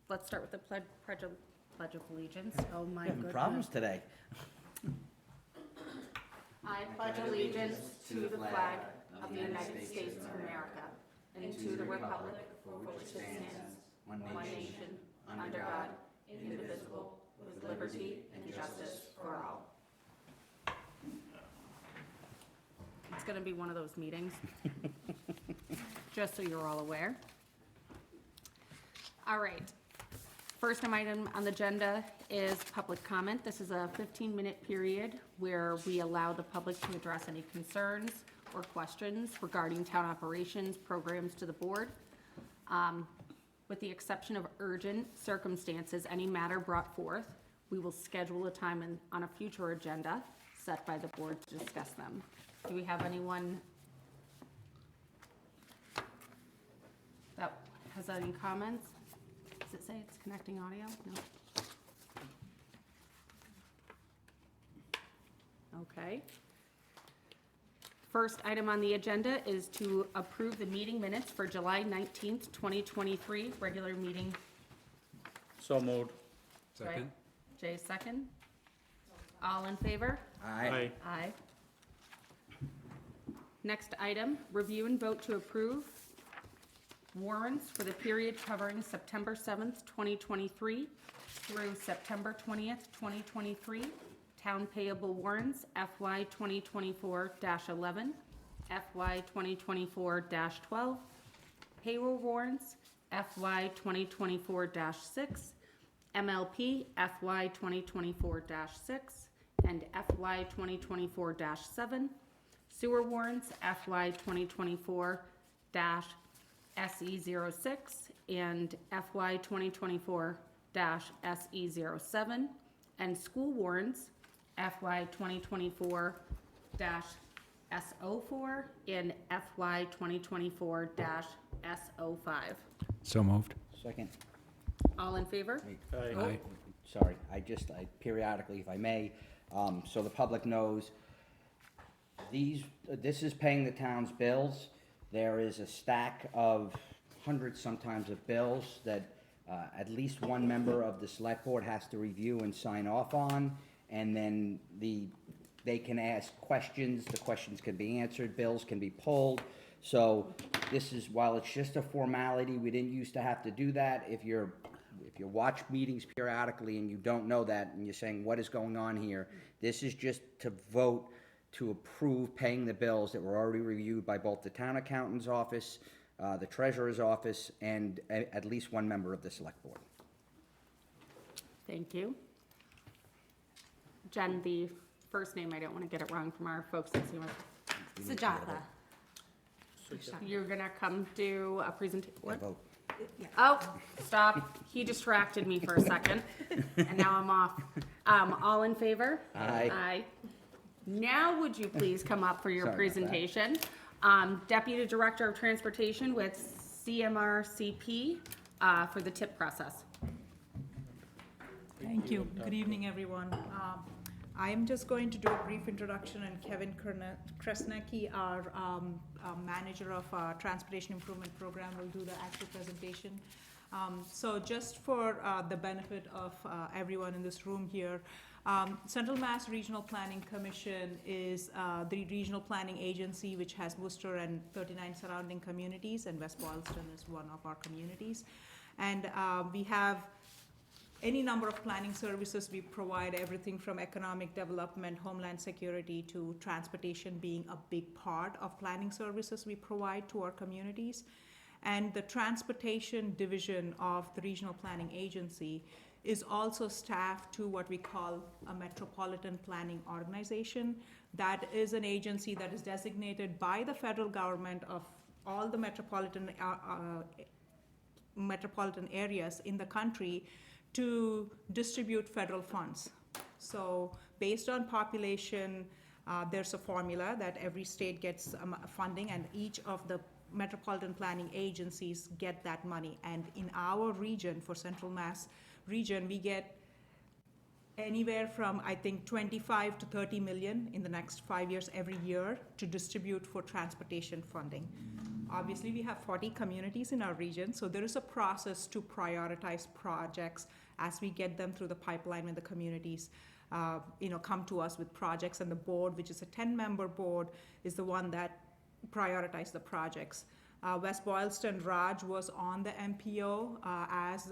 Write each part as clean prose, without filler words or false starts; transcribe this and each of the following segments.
Let's start with the pledge of allegiance. Oh my Having goodness. problems today. I pledge allegiance to the flag of the United States of America and to the republic for which it stands, one nation, under God, indivisible, with liberty and justice for all. It's going to be one of those meetings, just so you're all aware. All right. First item on the agenda is public comment. This is a 15-minute period where we allow the public to address any concerns or questions regarding town operations programs to the board. With the exception of urgent circumstances, any matter brought forth, we will schedule a time on a future agenda set by the board to discuss them. Do we have anyone that has any comments? Does it say it's connecting audio? No. Okay. First item on the agenda is to approve the meeting minutes for July 19th, 2023, regular meeting. So moved. Right. Jay, second. All in favor? Aye. Aye. Next item, review and vote to approve warrants for the period covering September 7th, 2023 through September 20th, 2023. Town payable warrants FY 2024-11, FY 2024-12, payroll warrants FY 2024-6, MLP FY 2024-6, and FY 2024-7, sewer warrants FY 2024-SE06 and FY 2024-SE07, and school warrants FY 2024-S04 and FY 2024-S05. So moved. Second. All in favor? Aye. Aye. Sorry, I periodically, if I may, so the public knows, this is paying the town's bills. There is a stack of hundreds sometimes of bills that at least one member of the select board has to review and sign off on, and then they can ask questions, the questions can be answered, bills can be pulled. So this is, while it's just a formality, we didn't used to have to do that. If you watch meetings periodically and you don't know that and you're saying, what is going on here? This is just to vote to approve paying the bills that were already reviewed by both the town accountant's office, the treasurer's office, and at least one member of the select board. Thank you. Jen, the first name, I don't want to get it wrong from our folks that see my Sujata. You're gonna come do a presentation. Yeah, vote. Oh, stop. He distracted me for a second, and now I'm off. All in favor? Aye. Aye. Now would you please come up for your Sorry about that. presentation? Deputy Director of Transportation with CMRCP for the tip process. Thank you. Good evening, everyone. I am just going to do a brief introduction, and Kevin Kresnecki, our manager of our Transportation Improvement Program, will do the actual presentation. So just for the benefit of everyone in this room here, Central Mass Regional Planning Commission is the regional planning agency which has Worcester and 39 surrounding communities, and West Boylston is one of our communities. And we have any number of planning services we provide, everything from economic development, homeland security, to transportation being a big part of planning services we provide to our communities. And the transportation division of the regional planning agency is also staffed to what we call a metropolitan planning organization. That is an agency that is designated by the federal government of all the metropolitan areas in the country to distribute federal funds. So based on population, there's a formula that every state gets funding, and each of the metropolitan planning agencies get that money. And in our region, for Central Mass region, we get anywhere from, I think, 25 to 30 million in the next 5 years every year to distribute for transportation funding. obviously we have 40 communities in our region, so there is a process to prioritize projects as we get them through the pipeline when the communities come to us with projects, and the board, which is a 10-member board, is the one that prioritizes the projects. West Boylston, Raj was on the MPO as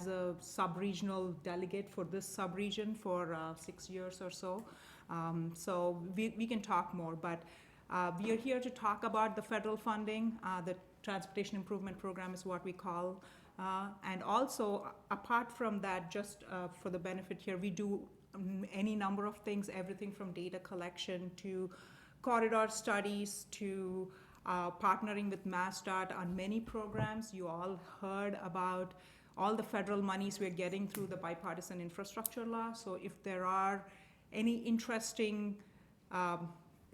a sub-regional delegate for this sub-region for 6 years or so. So we can talk more, but we are here to talk about the federal funding. The Transportation Improvement Program is what we call. And also, apart from that, just for the benefit here, we do any number of things, everything from data collection to corridor studies to partnering with MassDOT on many programs. You all heard about all the federal monies we're getting through the bipartisan infrastructure law. So if there are any interesting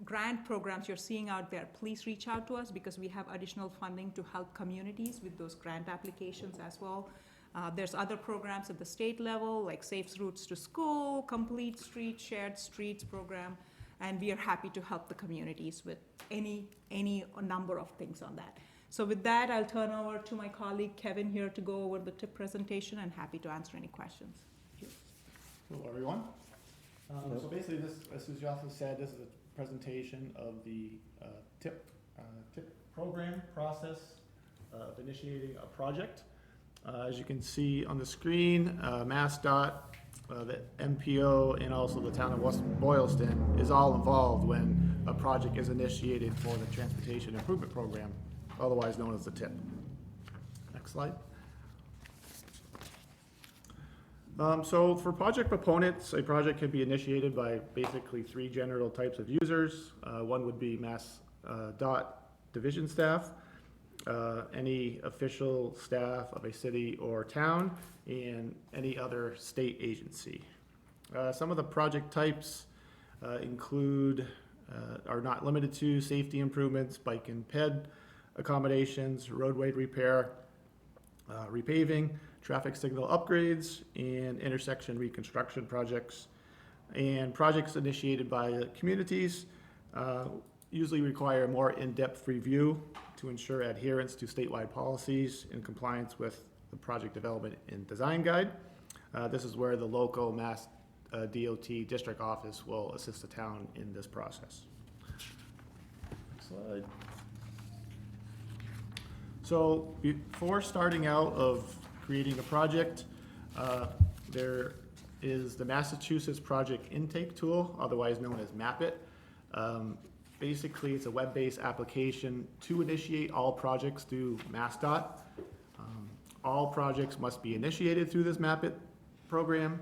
grant programs you're seeing out there, please reach out to us, because we have additional funding to help communities with those grant applications as well. There's other programs at the state level, like Safe Routes to School, Complete Streets, Shared Streets program, and we are happy to help the communities with any number of things on that. So with that, I'll turn over to my colleague Kevin here to go over the TIP presentation, and happy to answer any questions. Hello, everyone. So basically, this, as Sujatha said, this is a presentation of the TIP program process of initiating a project. As you can see on the screen, MassDOT, the MPO, and also the town of West Boylston is all involved when a project is initiated for the Transportation Improvement Program, otherwise known as the TIP. Next slide. So for project proponents, a project can be initiated by basically 3 general types of users. One would be MassDOT division staff, any official staff of a city or town, and any other state agency. Some of the project types include, are not limited to, safety improvements, bike and ped accommodations, roadway repair, repaving, traffic signal upgrades, and intersection reconstruction projects. And projects initiated by communities usually require more in-depth review to ensure adherence to statewide policies in compliance with the Project Development and Design Guide. This is where the local Mass DOT district office will assist the town in this process. Next slide. So before starting out of creating a project, there is the Massachusetts Project Intake Tool, otherwise known as MAPIT. Basically, it's a web-based application to initiate all projects through MassDOT. All projects must be initiated through this MAPIT program.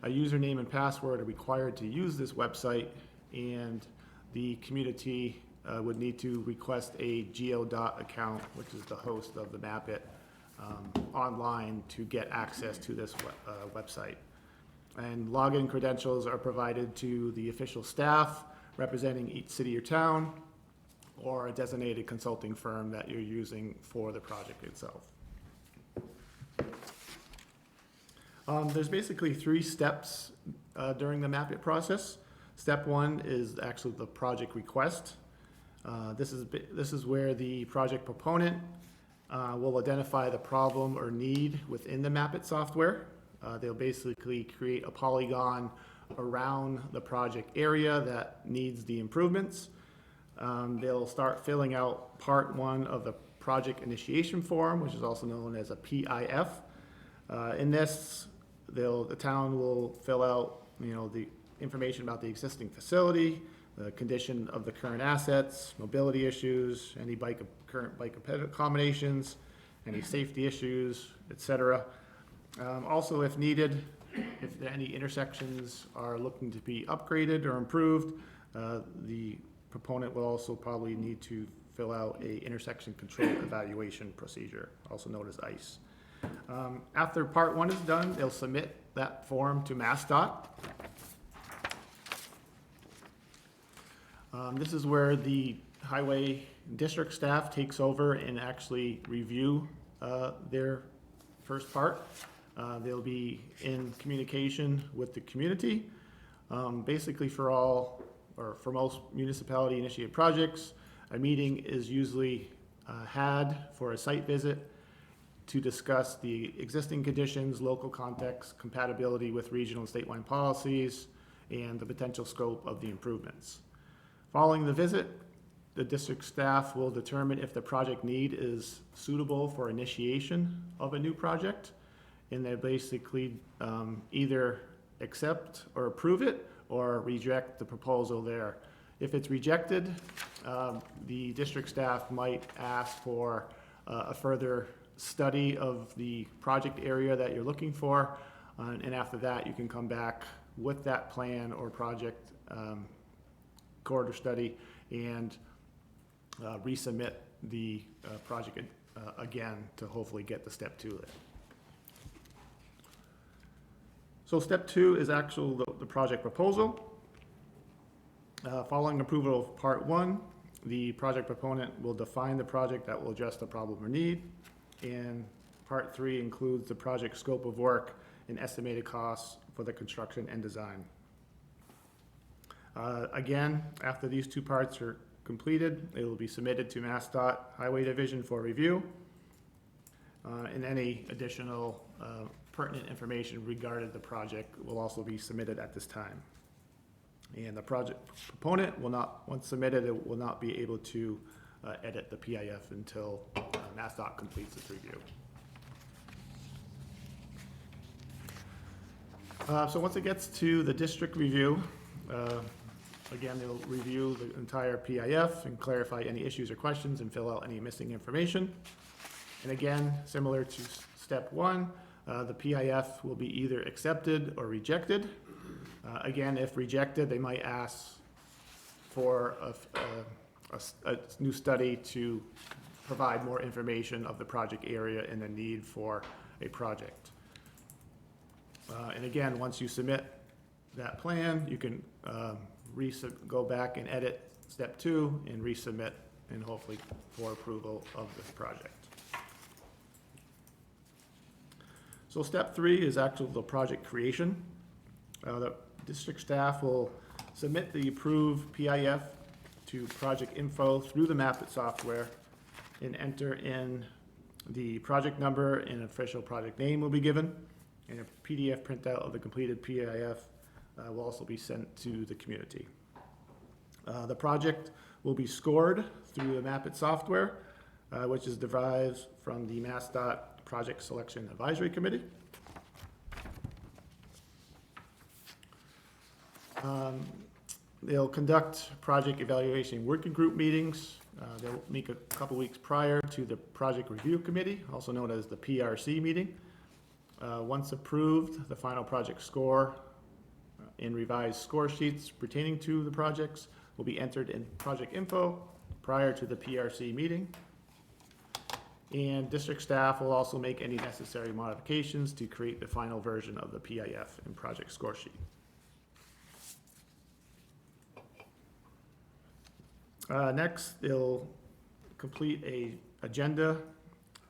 A username and password are required to use this website, and the community would need to request a GeoDot account, which is the host of the MAPIT, online to get access to this website. And login credentials are provided to the official staff representing each city or town, or a designated consulting firm that you're using for the project itself. There's basically 3 steps during the MAPIT process. Step 1 is actually the project request. This is where the project proponent will identify the problem or need within the MAPIT software. They'll basically create a polygon around the project area that needs the improvements. They'll start filling out part 1 of the project initiation form, which is also known as a PIF. In this, the town will fill out, the information about the existing facility, the condition of the current assets, mobility issues, any current bike accommodations, any safety issues, etc. Also, if needed, if any intersections are looking to be upgraded or improved, the proponent will also probably need to fill out a intersection control evaluation procedure, also known as ICE. After part 1 is done, they'll submit that form to MassDOT. This is where the highway district staff takes over and actually review their first part. They'll be in communication with the community. Basically for most municipality initiated projects, a meeting is usually had for a site visit to discuss the existing conditions, local context, compatibility with regional and statewide policies, and the potential scope of the improvements. Following the visit, the district staff will determine if the project need is suitable for initiation of a new project, and they basically either accept or approve it or reject the proposal there. If it's rejected, the district staff might ask for a further study of the project area that you're looking for, and after that, you can come back with that plan or project corridor study and resubmit the project again to hopefully get to step 2 there. So step 2 is the project proposal. Following approval of part 1, the project proponent will define the project that will address the problem or need, and part 3 includes the project scope of work and estimated costs for the construction and design. Again, after these 2 parts are completed, it will be submitted to MassDOT Highway Division for review, and any additional pertinent information regarding the project will also be submitted at this time. And the project proponent will not, once submitted, it will not be able to edit the PIF until MassDOT completes its review. So once it gets to the district review, again, they'll review the entire PIF and clarify any issues or questions and fill out any missing information. And again, similar to step 1, the PIF will be either accepted or rejected. Again, if rejected, they might ask for a new study to provide more information of the project area and the need for a project. And again, once you submit that plan, you can go back and edit step 2 and resubmit, and hopefully for approval of this project. So step 3 is actually the project creation. The district staff will submit the approved PIF to project info through the Mapit software and enter in the project number, and official project name will be given, and a PDF printout of the completed PIF will also be sent to the community. The project will be scored through the Mapit software, which is derived from the MassDOT Project Selection Advisory Committee. They'll conduct project evaluation working group meetings. They'll meet a couple weeks prior to the project review committee, also known as the PRC meeting. Once approved, the final project score and revised score sheets pertaining to the projects will be entered in project info prior to the PRC meeting. And district staff will also make any necessary modifications to create the final version of the PIF and project score sheet. Next, they'll complete a agenda,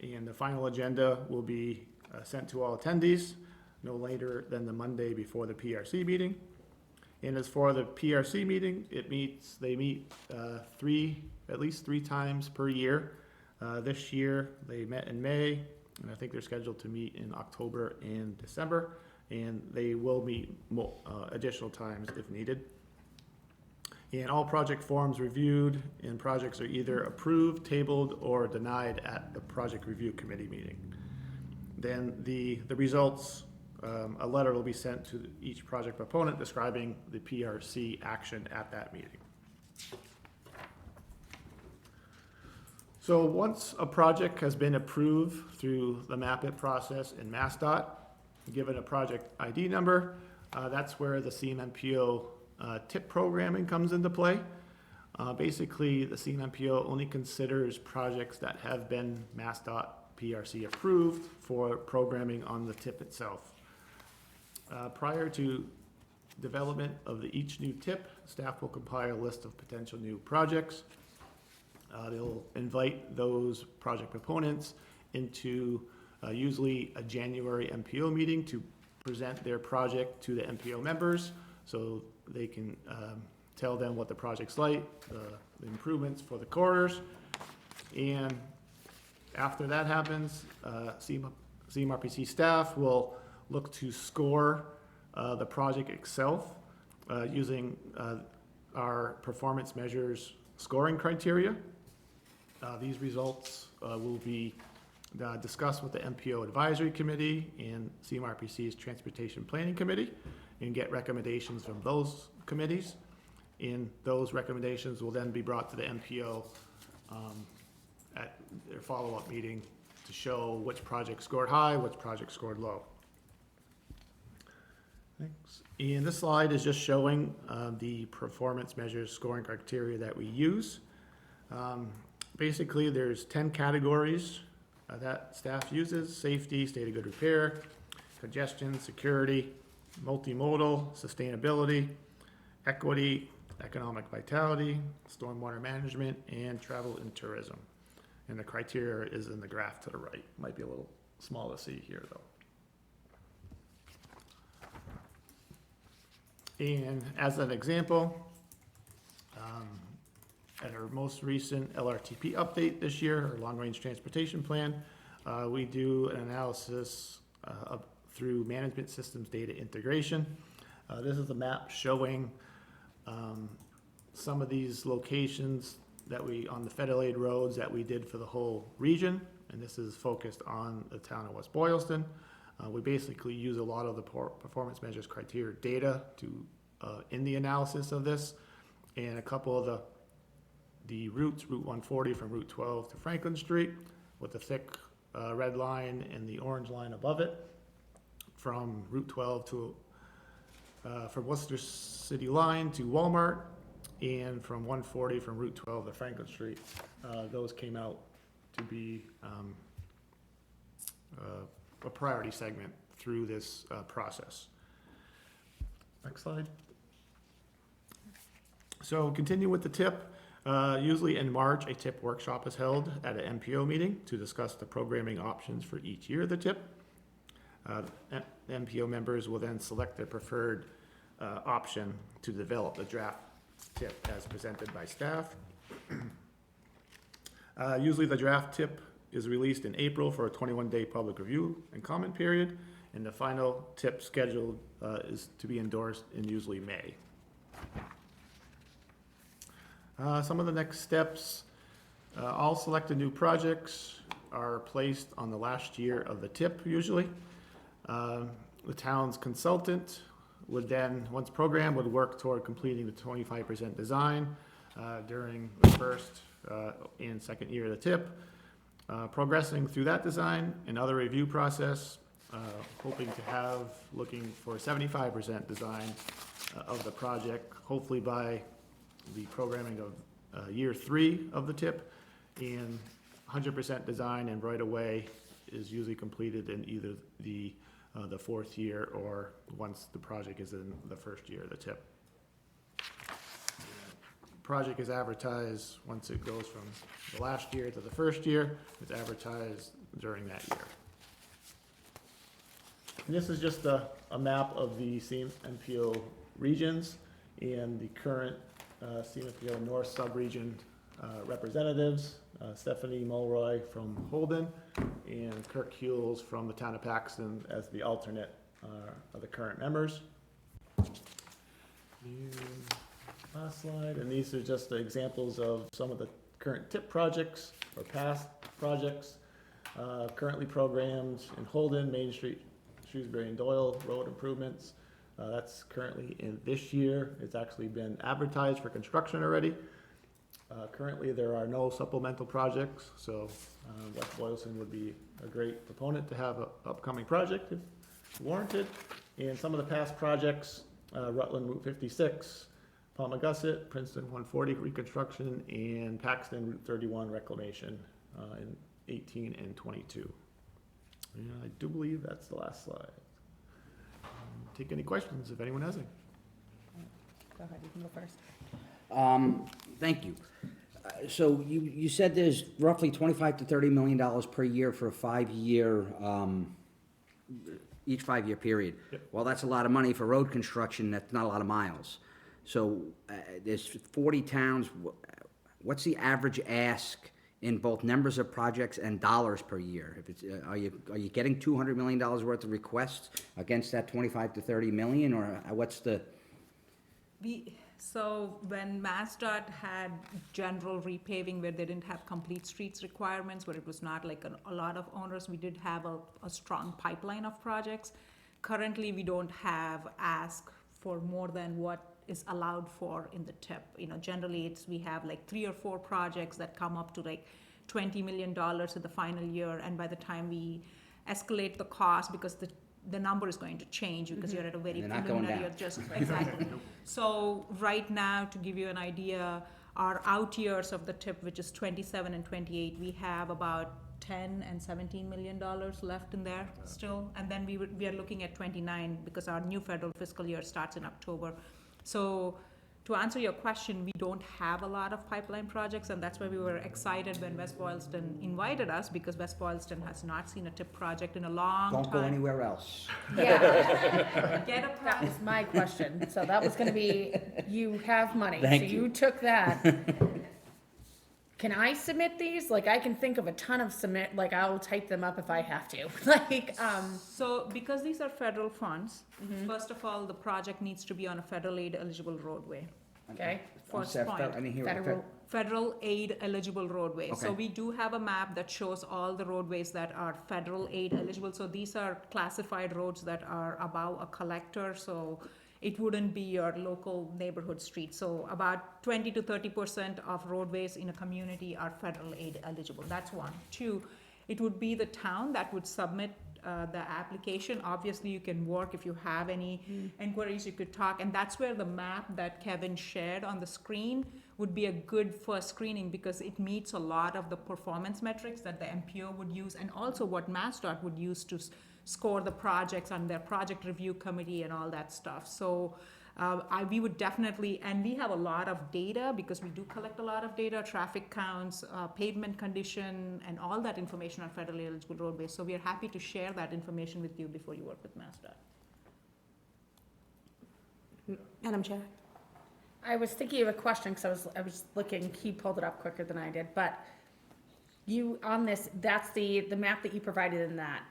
and the final agenda will be sent to all attendees no later than the Monday before the PRC meeting. And as for the PRC meeting, they meet at least three times per year. This year, they met in May, and I think they're scheduled to meet in October and December, and they will meet additional times if needed. And all project forms reviewed and projects are either approved, tabled, or denied at the project review committee meeting. Then the results, a letter will be sent to each project proponent describing the PRC action at that meeting. So once a project has been approved through the MAPIT process in MassDOT, given a project ID number, that's where the CMMPO TIP programming comes into play. Basically, the CMMPO only considers projects that have been MassDOT PRC approved for programming on the TIP itself. Prior to development of each new TIP, staff will compile a list of potential new projects. They'll invite those project proponents into usually a January MPO meeting to present their project to the MPO members, so they can tell them what the project's like, the improvements for the corridors, And after that happens, CMRPC staff will look to score the project itself using our performance measures scoring criteria. These results will be discussed with the MPO Advisory Committee and CMRPC's Transportation Planning Committee and get recommendations from those committees. And those recommendations will then be brought to the MPO at their follow-up meeting to show which project scored high, which project scored low. Thanks. And this slide is just showing the performance measures scoring criteria that we use. Basically, there's 10 categories that staff uses: safety, state of good repair, congestion, security, multimodal, sustainability, equity, economic vitality, stormwater management, and travel and tourism. And the criteria is in the graph to the right. Might be a little small to see here, though. And as an example, at our most recent LRTP update this year, our long-range transportation plan, we do an analysis through management systems data integration. This is a map showing some of these locations that on the federal aid roads that we did for the whole region, and this is focused on the town of West Boylston. We basically use a lot of the performance measures criteria data in the analysis of this, and a couple of the routes, Route 140 from Route 12 to Franklin Street, with the thick red line and the orange line above it, from Route 12 to from Worcester City line to Walmart, and from 140 from Route 12 to Franklin Street. Those came out to be a priority segment through this process. Next slide. So continue with the TIP. Usually in March, a TIP workshop is held at an MPO meeting to discuss the programming options for each year of the TIP. MPO members will then select their preferred option to develop the draft TIP as presented by staff. Usually the draft TIP is released in April for a 21-day public review and comment period, and the final TIP schedule is to be endorsed in usually May. Some of the next steps, all selected new projects are placed on the last year of the TIP usually. The town's consultant would then, once programmed, would work toward completing the 25% design during the first and second year of the TIP. Progressing through that design and other review process, hoping to have, looking for 75% design of the project, hopefully by the programming of year 3 of the TIP, and 100% design and right away is usually completed in either the 4th year or once the project is in the 1st year of the TIP. Project is advertised once it goes from the last year to the 1st year. It's advertised during that year. And this is just a map of the CMPO regions and the current CMPO North Subregion representatives, Stephanie Mulroy from Holden and Kirk Hewells from the town of Paxton as the alternate of the current members. And last slide, and these are just the examples of some of the current TIP projects or past projects currently programmed in Holden, Main Street, Shrewsbury and Doyle road improvements. That's currently in this year. It's actually been advertised for construction already. Currently, there are no supplemental projects, so West Boylston would be a great proponent to have an upcoming project if warranted. And some of the past projects, Rutland Route 56, Palmagussit, Princeton 140 reconstruction, and Paxton Route 31 reclamation in 18 and 22. And I do believe that's the last slide. Take any questions if anyone has any. Go ahead, you can go first. Thank you. So you said there's roughly $25 to $30 million per year for a 5-year, each 5-year period. Yep. Well, that's a lot of money for road construction. That's not a lot of miles. So there's 40 towns. What's the average ask in both numbers of projects and dollars per year? If it's, are you getting $200 million worth of requests against that 25 to 30 million, or what's the? So when MassDOT had general repaving where they didn't have complete streets requirements, where it was not like a lot of owners, we did have a strong pipeline of projects. Currently, we don't have ask for more than what is allowed for in the TIP. You know, generally we have like 3 or 4 projects that come up to like $20 million in the final year, and by the time we escalate the cost, because the number is going to change because you're at a very They're not going preliminary down. adjustment. Exactly. So right now, to give you an idea, our out years of the TIP, which is 27 and 28, we have about 10 and 17 million dollars left in there still. And then we are looking at 29 because our new federal fiscal year starts in October. So to answer your question, we don't have a lot of pipeline projects, and that's why we were excited when West Boylston invited us, because West Boylston has not seen a TIP project in a long time. Don't go anywhere else. Yeah, Get a that project. was my question. So that was gonna be, you have money. Thank So you. you took that. Can I submit these? Like, I can think of a ton of like, I'll type them up if I have to. Like, So because these are federal funds, Mm-hmm. first of all, the project needs to be on a federal aid eligible roadway. Okay. First Steph, point. I didn't hear. Federal, Federal aid eligible roadway. So Okay. we do have a map that shows all the roadways that are federal aid eligible. So these are classified roads that are above a collector, so it wouldn't be your local neighborhood street. So about 20 to 30% of roadways in a community are federal aid eligible. That's one. 2, it would be the town that would submit the application. Obviously, you can work if you have any inquiries, you could talk, and that's where the map that Kevin shared on the screen would be a good first screening, because it meets a lot of the performance metrics that the MPO would use, and also what MassDOT would use to score the projects on their project review committee and all that stuff. So we would definitely, and we have a lot of data because we do collect a lot of data, traffic counts, pavement condition, and all that information on federally eligible roadways. So we are happy to share that information with you before you work with MassDOT. Madam Chair? I was thinking of a question, because I was looking, he pulled it up quicker than I did, but you, on this, that's the map that you provided in that,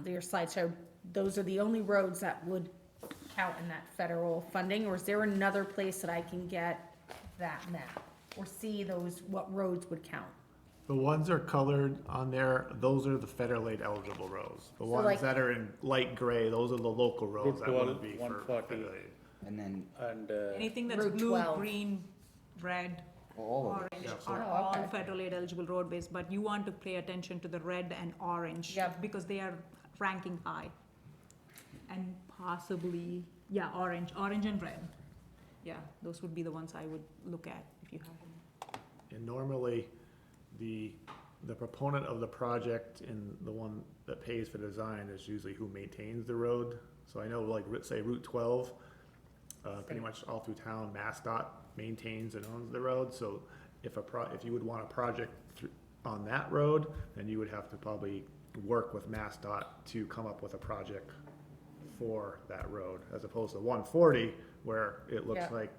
your slideshow, those are the only roads that would count in that federal funding, or is there another place that I can get that map? Or see those, what roads would count? The ones are colored on there, those are the federal aid eligible roads. The like- ones that are in light gray, those are the local roads that Route wouldn't be 12, for 140. federal aid. And then And Anything that's Route blue, 12. green, red, all of it. orange Yeah, so- are Oh, all okay. federal aid eligible roadways, but you want to pay attention to the red and orange. Yep. Because they are ranking high. And possibly, yeah, orange and red. Yeah, those would be the ones I would look at if you have them. And normally, the proponent of the project and the one that pays for design is usually who maintains the road. So I know, like, say Route 12, pretty much all through town, MassDOT maintains and owns the road. So if you would want a project on that road, then you would have to probably work with MassDOT to come up with a project for that road, as opposed to 140, where it looks Yeah. like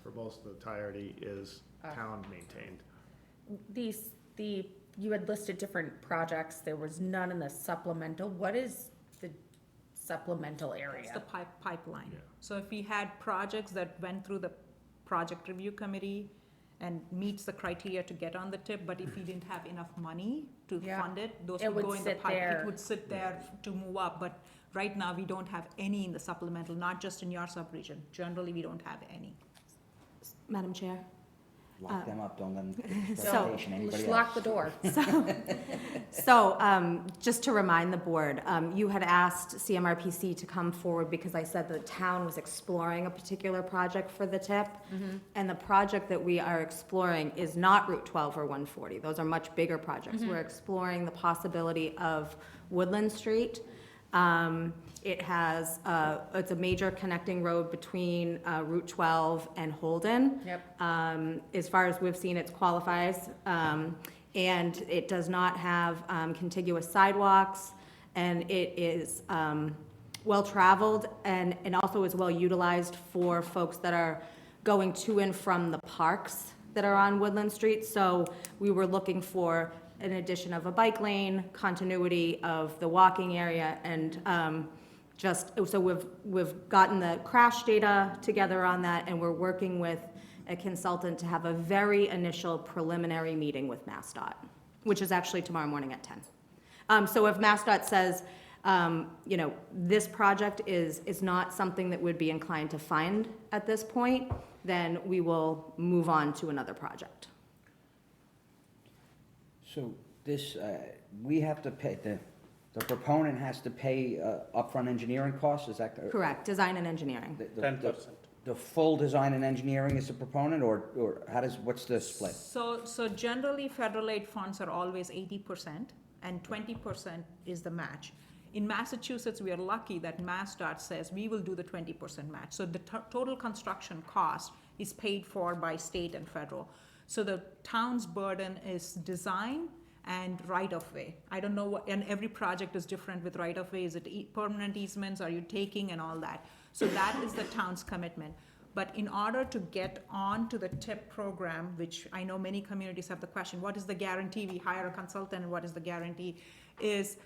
for most of the entirety is town maintained. You had listed different projects, there was none in the supplemental, what is the supplemental It's area? the pipeline. Yeah. So if we had projects that went through the project review committee and meets the criteria to get on the TIP, but if we didn't have enough money to Yeah. fund it, those It would go would in the sit pipe. there. It would sit there to move up, but right now, we don't have any in the supplemental, not just in your sub-region. Generally, we don't have any. Madam Chair? Lock them up, don't let them get So, presentation, anybody Just else. lock the door. So, just to remind the board, you had asked CMRPC to come forward because I said the town was exploring a particular project for the TIP. And the project that we are exploring is not Route 12 or 140. Those are much bigger projects. We're exploring the possibility of Woodland Street. It has, it's a major connecting road between Route 12 and Holden. Yep. As far as we've seen, it qualifies. And it does not have contiguous sidewalks, and it is well-traveled and also is well-utilized for folks that are going to and from the parks that are on Woodland Street. So we were looking for an addition of a bike lane, continuity of the walking area, and so we've gotten the crash data together on that, and we're working with a consultant to have a very initial preliminary meeting with MassDOT, which is actually tomorrow morning at 10. So if MassDOT says, you know, this project is not something that would be inclined to fund at this point, then we will move on to another project. So this, we have to pay, the proponent has to pay upfront engineering costs, is that? Correct, design and engineering. 10%. The full design and engineering is the proponent, or how does, what's the split? So generally, federal aid funds are always 80%, and 20% is the match. In Massachusetts, we are lucky that MassDOT says we will do the 20% match. So the total construction cost is paid for by state and federal. So the town's burden is design and right-of-way. I don't know what, and every project is different with right-of-way. Is it permanent easements? Are you taking and all that? So that is the town's commitment. But in order to get on to the TIP program, which I know many communities have the question, what is the guarantee? We hire a consultant, and what is the guarantee? Is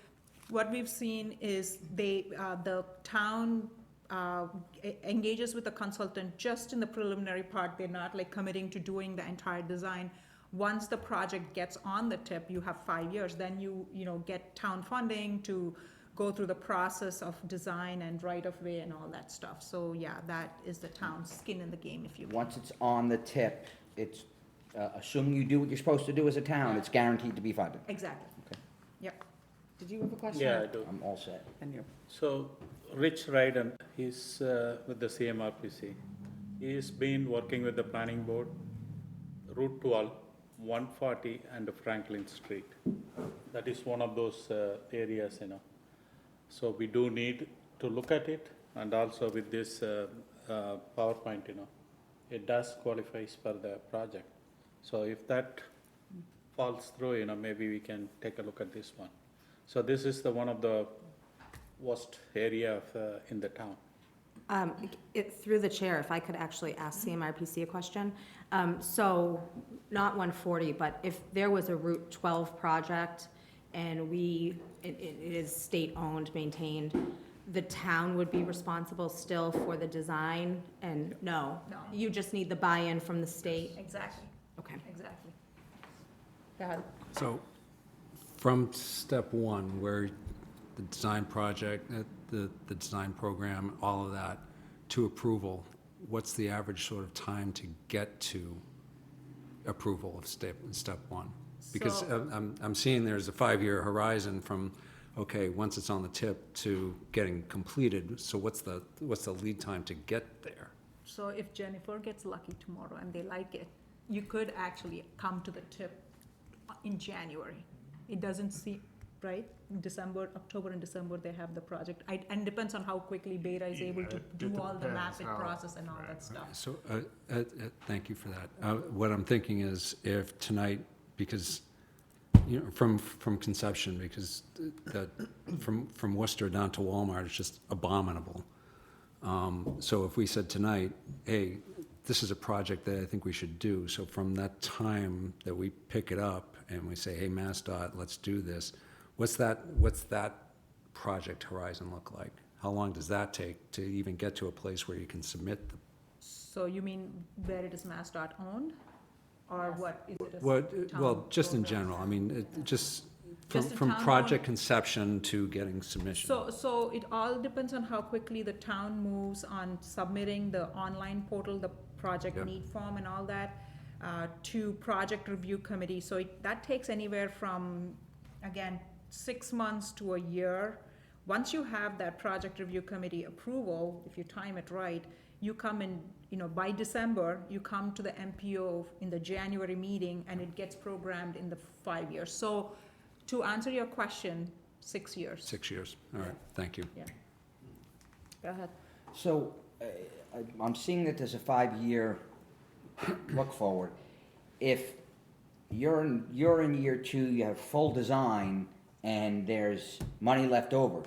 what we've seen is the town engages with the consultant just in the preliminary part. They're not like committing to doing the entire design. Once the project gets on the tip, you have 5 years, then you get town funding to go through the process of design and right-of-way and all that stuff. So yeah, that is the town's skin in the game, if you will. Once it's on the tip, it's, assuming you do what you're supposed to do as a town, it's guaranteed to be funded. Exactly. Okay. Yep. Did you have a question? Yeah, I do. I'm all set. And you? So Rich Ryden, he's with the CMRPC. He's been working with the planning board, Route 12, 140 and Franklin Street. That is one of those areas, So we do need to look at it, and also with this PowerPoint, it does qualifies for the project. So if that falls through, maybe we can take a look at this one. So this is the one of the worst area in the town. Through the chair, if I could actually ask CMRPC a question. So, not 140, but if there was a Route 12 project and it is state-owned, maintained, the town would be responsible still for the design? And no? No. You just need the buy-in from the state? Exactly, Okay. exactly. Go ahead. So, from step one, where the design project, the design program, all of that, to approval, what's the average sort of time to get to approval of step one? Because I'm seeing there's a 5-year horizon from, okay, once it's on the tip to getting completed, so what's the lead time to get there? So if Jennifer gets lucky tomorrow and they like it, you could actually come to the tip in January. It doesn't seem, right? October and December, they have the project. And depends on how quickly Beta is able to do all the mapping process and all that stuff. So, thank you for that. What I'm thinking is if tonight, because, from conception, because from Worcester down to Walmart is just abominable. So if we said tonight, hey, this is a project that I think we should do, so from that time that we pick it up and we say, hey, MassDOT, let's do this, what's that project horizon look like? How long does that take to even get to a place where you can submit the? So you mean where it is MassDOT owned? Or what is it? Well, just in general, I mean, just Just a from town project conception to getting submission. So it all depends on how quickly the town moves on submitting the online portal, the project Yeah. need form and all that, to project review committee. So that takes anywhere from, again, 6 months to a year. Once you have that project review committee approval, if you time it right, you come in, by December, you come to the MPO in the January meeting, and it gets programmed in the 5 years. So to answer your question, 6 years. 6 years, all right, thank you. Yeah. Go ahead. So, I'm seeing that there's a 5-year look forward. If you're in year 2, you have full design, and there's money left over,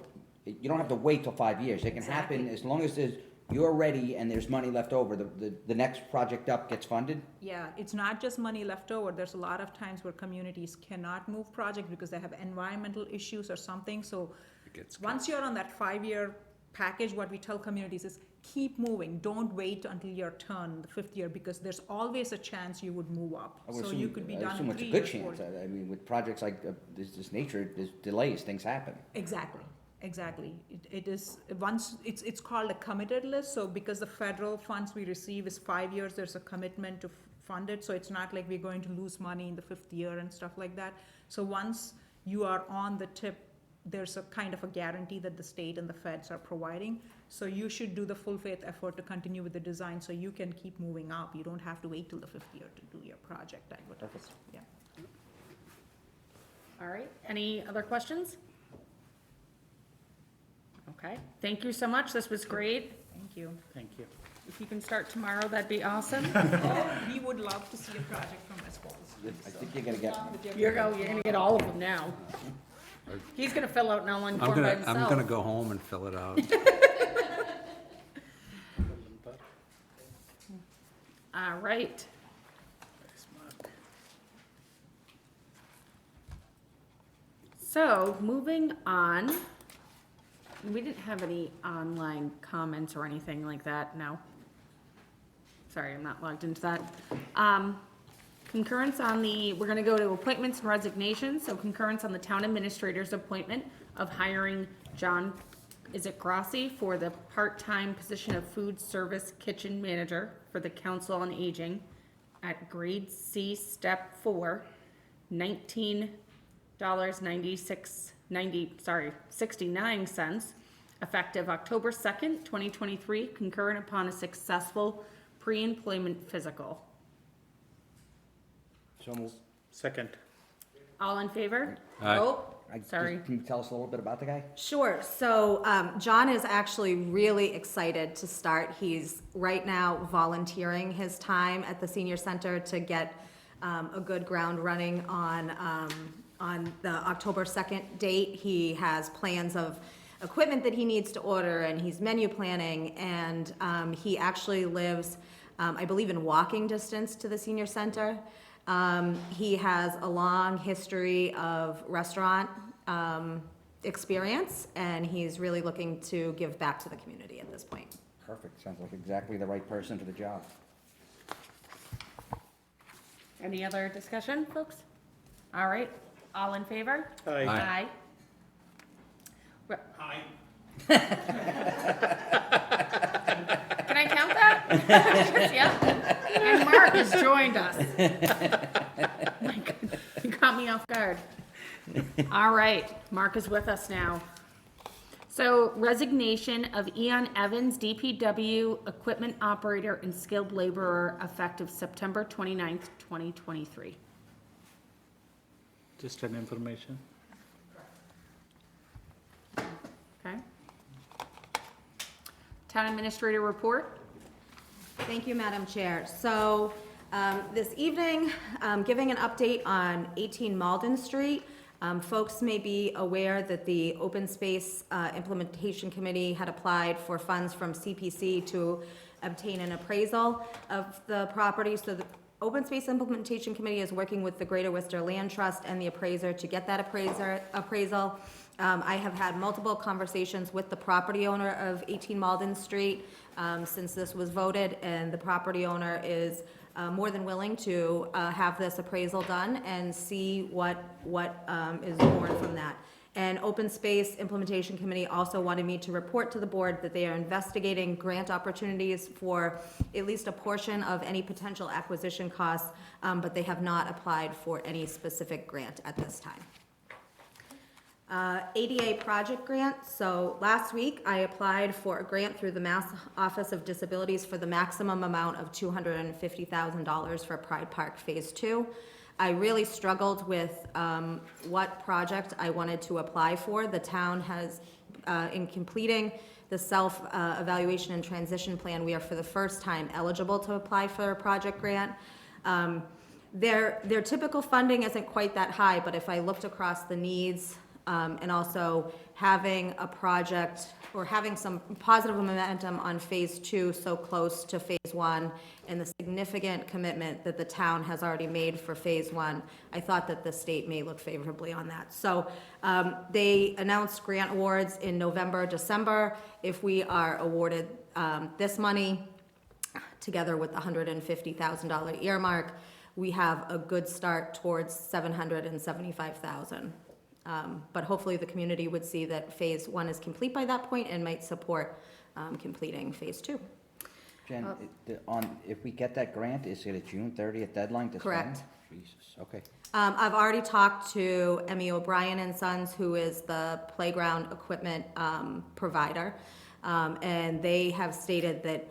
you don't have to wait till 5 years. It can happen Exactly. as long as there's you're ready and there's money left over, the next project up gets funded? Yeah, it's not just money left over. There's a lot of times where communities cannot move project because they have environmental issues or something. So It gets cut. once you're on that 5-year package, what we tell communities is keep moving. Don't wait until your turn, the 5th year, because there's always a chance you would move up. I would So you assume- could be I done assume in it's a 3 good years. 4 chance. I mean, with projects like this nature, there's delays, things happen. Exactly, exactly. It is, once, it's called a committed list, so because the federal funds we receive is 5 years, there's a commitment to fund it, so it's not like we're going to lose money in the 5th year and stuff like that. So once you are on the tip, there's a kind of a guarantee that the state and the feds are providing. So you should do the full faith effort to continue with the design, so you can keep moving up. You don't have to wait till the 5th year to do your project, I would, Perfect. yeah. All right, any other questions? Okay, thank you so much, this was great. Thank you. Thank you. If you can start tomorrow, that'd be awesome. We would love to see a project from West Falls. I think you're gonna get one. You're gonna get all of them now. He's gonna fill out an online form by himself. I'm gonna go home and fill it out. All right. So, moving on, we didn't have any online comments or anything like that, no? Sorry, I'm not logged into that. Concurrence on we're gonna go to appointments and resignations, so concurrence on the town administrator's appointment of hiring John, is it Grassi, for the part-time position of food service kitchen manager for the Council on Aging at grade C, step 4, $19.69, effective October 2nd, 2023, concurrent upon a successful pre-employment physical. So moved. Second. All in favor? Aye. Oh, sorry. Can you tell us a little bit about the guy? Sure. So John is actually really excited to start. He's right now volunteering his time at the senior center to get a good ground running on the October 2nd date. He has plans of equipment that he needs to order, and he's menu planning, and he actually lives, I believe, in walking distance to the senior center. He has a long history of restaurant experience, and he's really looking to give back to the community at this point. Perfect, sounds like exactly the right person for the job. Any other discussion, folks? All right, all in favor? Aye. Aye. Aye. Can I count that? Yeah. And Mark has joined us. My God, you caught me off guard. All right, Mark is with us now. So resignation of Eon Evans, DPW equipment operator and skilled laborer, effective September 29th, 2023. Just an information. Okay. Town administrator report. Thank you, Madam Chair. So this evening, giving an update on 18 Malden Street. Folks may be aware that the Open Space Implementation Committee had applied for funds from CPC to obtain an appraisal of the property. So the Open Space Implementation Committee is working with the Greater Worcester Land Trust and the appraiser to get that appraisal. I have had multiple conversations with the property owner of 18 Malden Street since this was voted, and the property owner is more than willing to have this appraisal done and see what is born from that. And Open Space Implementation Committee also wanted me to report to the board that they are investigating grant opportunities for at least a portion of any potential acquisition costs, but they have not applied for any specific grant at this time. ADA project grant. So last week, I applied for a grant through the Mass Office of Disabilities for the maximum amount of $250,000 for Pride Park Phase 2. I really struggled with what project I wanted to apply for. The town has, in completing the self-evaluation and transition plan, we are for the first time eligible to apply for a project grant. Their typical funding isn't quite that high, but if I looked across the needs and also having a project, or having some positive momentum on phase 2 so close to phase 1, and the significant commitment that the town has already made for phase 1, I thought that the state may look favorably on that. So they announced grant awards in November, December. If we are awarded this money, together with the $150,000 earmark, we have a good start towards $775,000. But hopefully the community would see that phase 1 is complete by that point and might support completing phase 2. Jen, if we get that grant, is it a June 30th deadline to spend? Correct. Jesus, okay. I've already talked to Emmy O'Brien and Sons, who is the playground equipment provider, and they have stated that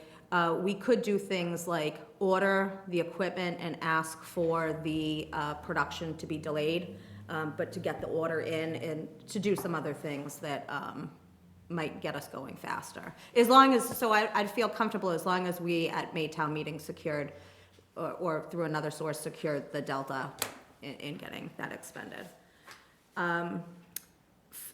we could do things like order the equipment and ask for the production to be delayed, but to get the order in and to do some other things that might get us going faster. As long as, so I'd feel comfortable as long as we at Maytown meeting secured, or through another source secured the delta in getting that expended.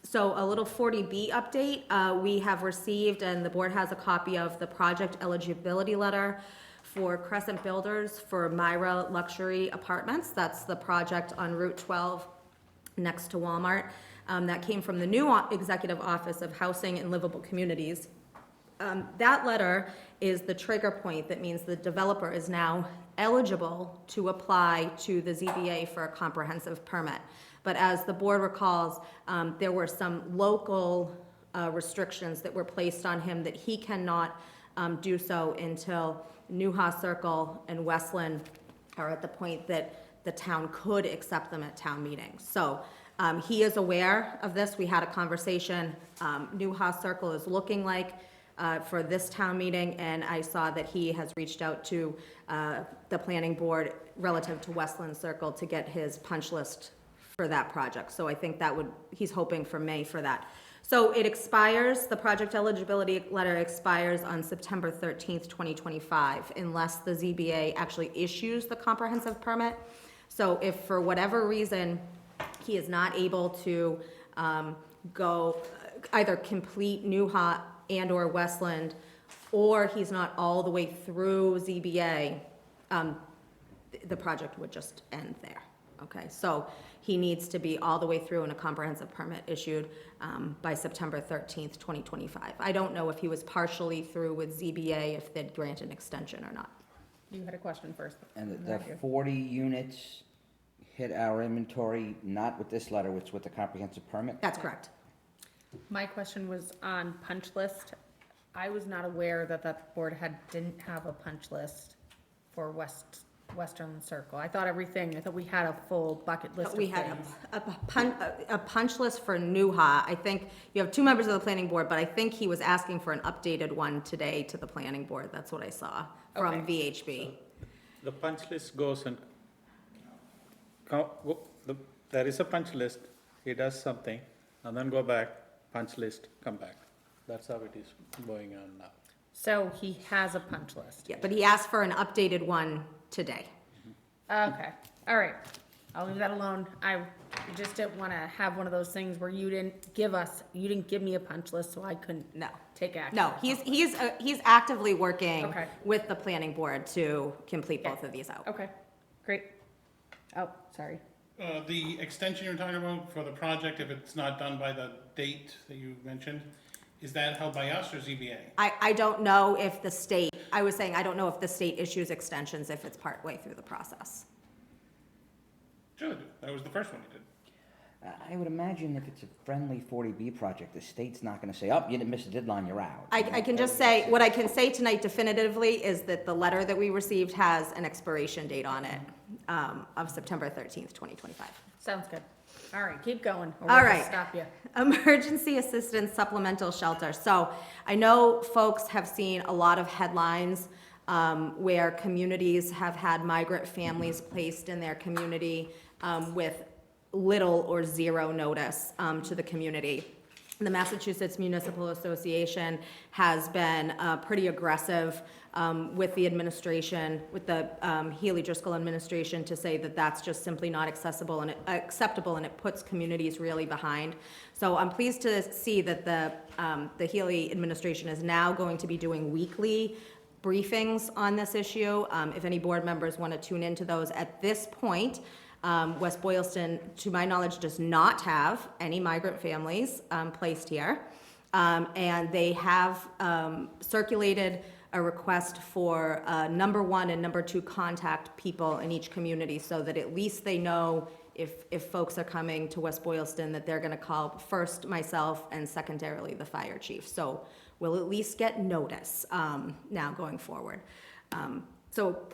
So a little 40B update, we have received, and the board has a copy of the project eligibility letter for Crescent Builders for Myra Luxury Apartments. That's the project on Route 12 next to Walmart. That came from the new Executive Office of Housing and Livable Communities. That letter is the trigger point that means the developer is now eligible to apply to the ZBA for a comprehensive permit. But as the board recalls, there were some local restrictions that were placed on him that he cannot do so until Newhaw Circle and Westland are at the point that the town could accept them at town meetings. So he is aware of this. We had a conversation. Newhaw Circle is looking like for this town meeting, and I saw that he has reached out to the planning board relative to Westland Circle to get his punch list for that project. So I think that would, he's hoping for May for that. So it expires, the project eligibility letter expires on September 13th, 2025, unless the ZBA actually issues the comprehensive permit. So if for whatever reason he is not able to go either complete Newhaw and or Westland, or he's not all the way through ZBA, the project would just end there. Okay, so he needs to be all the way through and a comprehensive permit issued by September 13th, 2025. I don't know if he was partially through with ZBA, if they'd grant an extension or not. You had a question first. And the 40 units hit our inventory, not with this letter, it's with the comprehensive permit? That's correct. My question was on punch list. I was not aware that that board didn't have a punch list for Western Circle. I thought we had a full bucket list of We had things. a punch list for Newhaw. I think you have two members of the planning board, but I think he was asking for an updated one today to the planning board. That's what I saw from Okay. VHB. The punch list goes and, there is a punch list, he does something, and then go back, punch list, come back. That's how it is going on now. So he has a punch list. Yeah, but he asked for an updated one today. Okay, all right. I'll leave that alone. I just didn't want to have one of those things where you didn't give me a punch list, so I couldn't No. take action. No, he's actively working Okay. with the planning board to complete both of these out. Okay, great. Oh, sorry. The extension you're talking about for the project, if it's not done by the date that you mentioned, is that held by us or ZBA? I don't know if the state, I was saying, I don't know if the state issues extensions if it's partway through the process. Sure, they do. That was the first one you did. I would imagine if it's a friendly 40B project, the state's not gonna say, oh, you didn't miss the deadline, you're out. I can just say, what I can say tonight definitively is that the letter that we received has an expiration date on it of September 13th, 2025. Sounds good. All right, keep going. Or All we'll right. just stop you. Emergency Assistance Supplemental Shelter. So I know folks have seen a lot of headlines where communities have had migrant families placed in their community with little or zero notice to the community. The Massachusetts Municipal Association has been pretty aggressive with the administration, with the Healy Driscoll administration, to say that that's just simply not acceptable, and it puts communities really behind. So I'm pleased to see that the Healy administration is now going to be doing weekly briefings on this issue. If any board members want to tune into those, at this point, West Boylston, to my knowledge, does not have any migrant families placed here. And they have circulated a request for number 1 and number 2 contact people in each community, so that at least they know if folks are coming to West Boylston, that they're gonna call first myself and secondarily the fire chief. So we'll at least get notice now going forward. So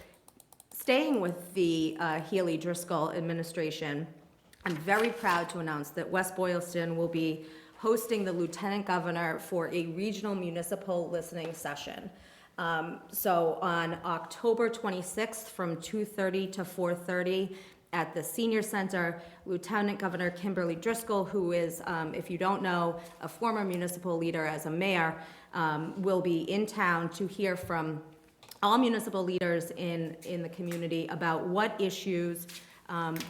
staying with the Healy Driscoll administration, I'm very proud to announce that West Boylston will be hosting the lieutenant governor for a regional municipal listening session. So on October 26th from 2:30 to 4:30 at the Senior Center, Lieutenant Governor Kimberly Driscoll, who is, if you don't know, a former municipal leader as a mayor, will be in town to hear from all municipal leaders in the community about what issues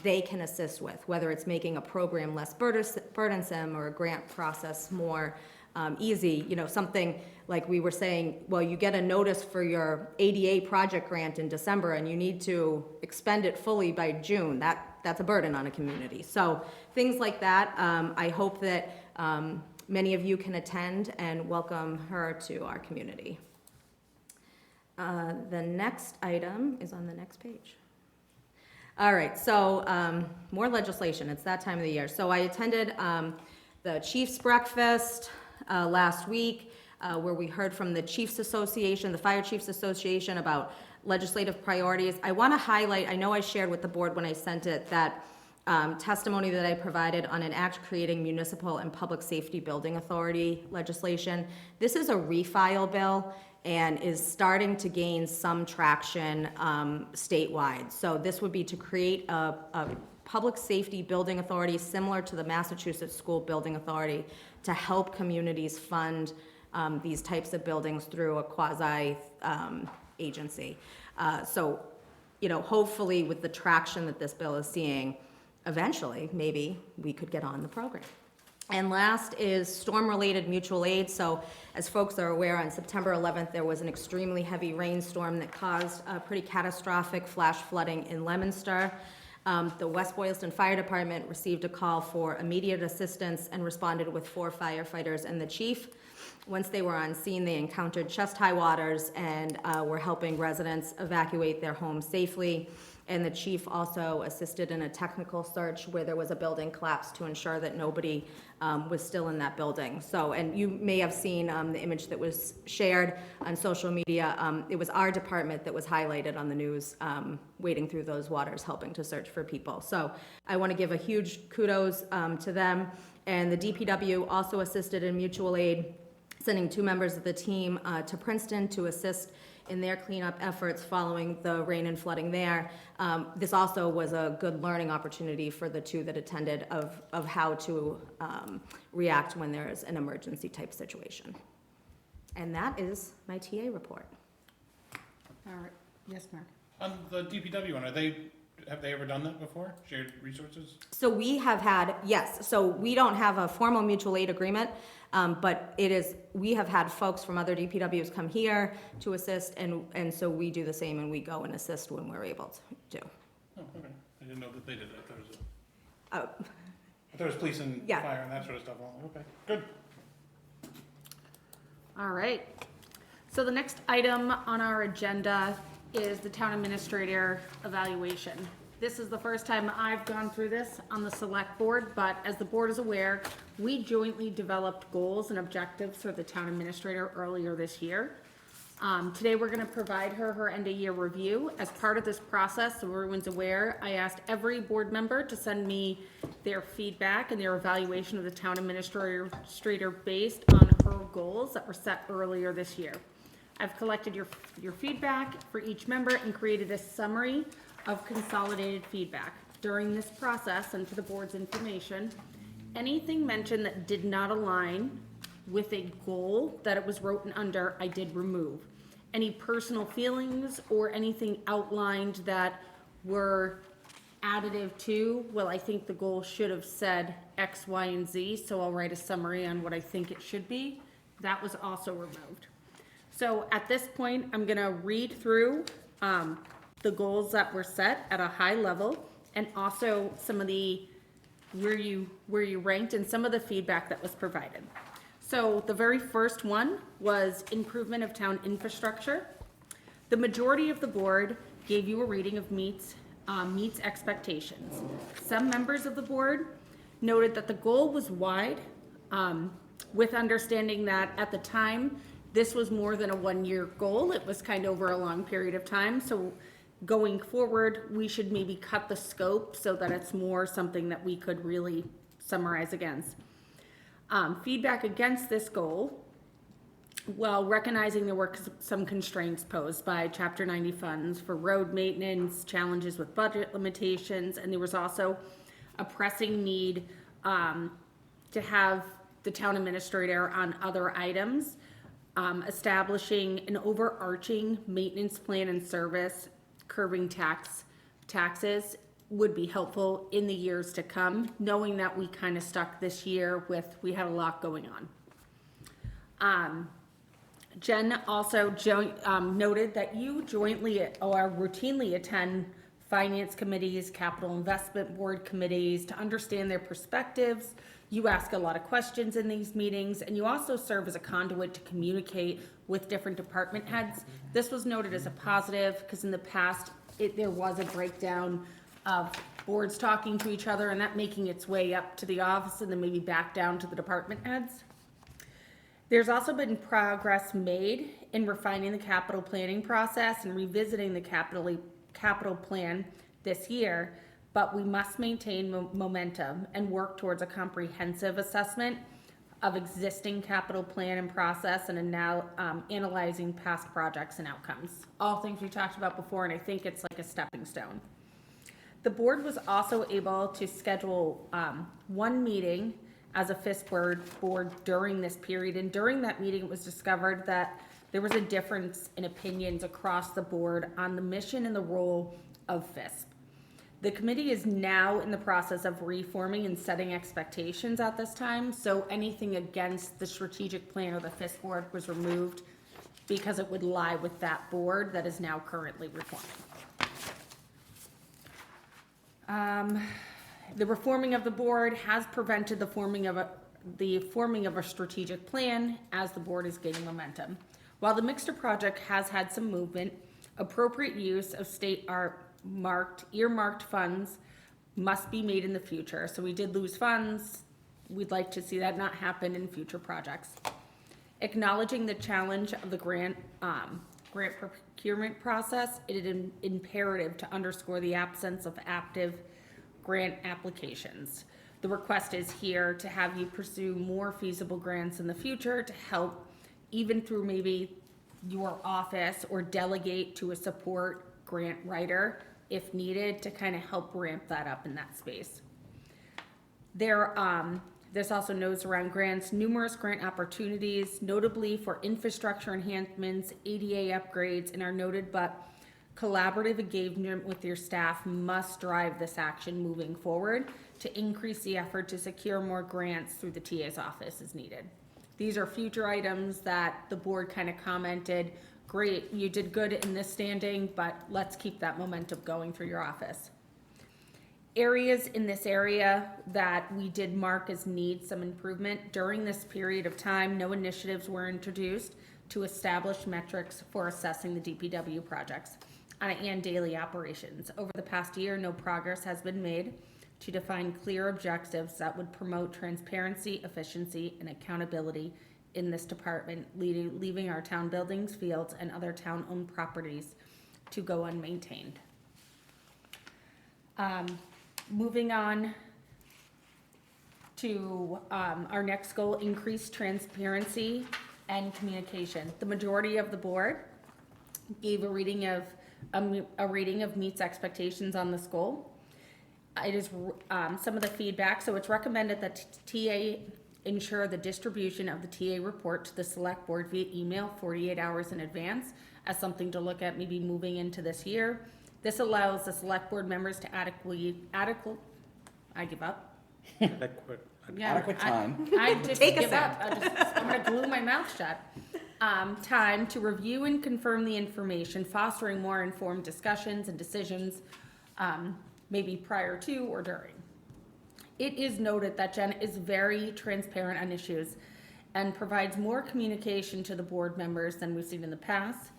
they can assist with, whether it's making a program less burdensome or a grant process more easy. You know, something like we were saying, well, you get a notice for your ADA project grant in December and you need to expend it fully by June. That's a burden on a community. So things like that, I hope that many of you can attend and welcome her to our community. The next item is on the next page. All right, so more legislation. It's that time of the year. So I attended the Chiefs Breakfast last week, where we heard from the Chiefs Association, the Fire Chiefs Association, about legislative priorities. I want to highlight, I know I shared with the board when I sent it, that testimony that I provided on an act creating municipal and public safety building authority legislation. This is a refile bill and is starting to gain some traction statewide. So this would be to create a public safety building authority similar to the Massachusetts School Building Authority to help communities fund these types of buildings through a quasi agency. So, you know, hopefully with the traction that this bill is seeing, eventually, maybe we could get on the program. And last is storm-related mutual aid. So as folks are aware, on September 11th, there was an extremely heavy rainstorm that caused a pretty catastrophic flash flooding in Leominster. The West Boylston Fire Department received a call for immediate assistance and responded with 4 firefighters and the chief. Once they were on scene, they encountered chest-high waters and were helping residents evacuate their homes safely. And the chief also assisted in a technical search where there was a building collapse to ensure that nobody was still in that building. So, and you may have seen the image that was shared on social media. It was our department that was highlighted on the news, wading through those waters, helping to search for people. So I want to give a huge kudos to them. And the DPW also assisted in mutual aid, sending 2 members of the team to Princeton to assist in their cleanup efforts following the rain and flooding there. This also was a good learning opportunity for the 2 that attended of how to react when there is an emergency type situation. And that is my TA report. All right, yes, Mark? On the DPW one, have they ever done that before? Shared resources? So we have had, yes, so we don't have a formal mutual aid agreement, but we have had folks from other DPWs come here to assist, and so we do the same, and we go and assist when we're able to. Oh, okay. I didn't know that they did that. Uh, I thought it was police and Yeah. fire and that sort of stuff. Oh, okay, good. All right. So the next item on our agenda is the town administrator evaluation. This is the first time I've gone through this on the select board, but as the board is aware, we jointly developed goals and objectives for the town administrator earlier this year. Today, we're gonna provide her end-of-year review. As part of this process, so everyone's aware, I asked every board member to send me their feedback and their evaluation of the town administrator based on her goals that were set earlier this year. I've collected your feedback for each member and created a summary of consolidated feedback. During this process, and for the board's information, anything mentioned that did not align with a goal that it was written under, I did remove. any personal feelings or anything outlined that were additive to, well, I think the goal should have said X, Y, and Z, so I'll write a summary on what I think it should be. That was also removed. So at this point, I'm gonna read through the goals that were set at a high level, and also some of the, where you ranked and some of the feedback that was provided. So the very first one was improvement of town infrastructure. The majority of the board gave you a reading of meets expectations. Some members of the board noted that the goal was wide, with understanding that at the time, this was more than a one-year goal. It was kind of over a long period of time. So going forward, we should maybe cut the scope so that it's more something that we could really summarize against. Feedback against this goal, while recognizing there were some constraints posed by Chapter 90 funds for road maintenance, challenges with budget limitations, and there was also a pressing need to have the town administrator on other items, establishing an overarching maintenance plan and service, curbing taxes would be helpful in the years to come, knowing that we kind of stuck this year with, we had a lot going on. Jen also noted that you jointly or routinely attend finance committees, capital investment board committees to understand their perspectives. You ask a lot of questions in these meetings, and you also serve as a conduit to communicate with different department heads. This was noted as a positive because in the past, there was a breakdown of boards talking to each other and that making its way up to the office and then maybe back down to the department heads. There's also been progress made in refining the capital planning process and revisiting the capital plan this year, but we must maintain momentum and work towards a comprehensive assessment of existing capital plan and process and now analyzing past projects and outcomes. All things we talked about before, and I think it's like a stepping stone. The board was also able to schedule one meeting as a FISP board during this period, and during that meeting it was discovered that there was a difference in opinions across the board on the mission and the role of FISP. The committee is now in the process of reforming and setting expectations at this time, so anything against the strategic plan or the FISP board was removed because it would lie with that board that is now currently reforming. The reforming of the board has prevented the forming of a strategic plan as the board is gaining momentum. While the Mixter project has had some movement, appropriate use of state earmarked funds must be made in the future. So we did lose funds. We'd like to see that not happen in future projects. Acknowledging the challenge of the grant procurement process, it is imperative to underscore the absence of active grant applications. The request is here to have you pursue more feasible grants in the future to help, even through maybe your office, or delegate to a support grant writer if needed to kind of help ramp that up in that space. There's also notes around grants, numerous grant opportunities, notably for infrastructure enhancements, ADA upgrades, and are noted, but collaborative engagement with your staff must drive this action moving forward to increase the effort to secure more grants through the TA's office as needed. These are future items that the board kind of commented, great, you did good in this standing, but let's keep that momentum going through your office. Areas in this area that we did mark as need some improvement. During this period of time, no initiatives were introduced to establish metrics for assessing the DPW projects and daily operations. Over the past year, no progress has been made to define clear objectives that would promote transparency, efficiency, and accountability in this department, leaving our town buildings, fields, and other town-owned properties to go unmaintained. Moving on to our next goal, increase transparency and communication. The majority of the board gave a reading of meets expectations on this goal. It is some of the feedback. So it's recommended that TA ensure the distribution of the TA report to the select board via email 48 hours in advance as something to look at maybe moving into this year. This allows the select board members to I give up. Adequate. Yeah, Adequate time. I just Take a give up. I'm gonna glue my mouth shut. Time to review and confirm the information, fostering more informed discussions and decisions, maybe prior to or during. It is noted that Jen is very transparent on issues and provides more communication to the board members than we've seen in the past.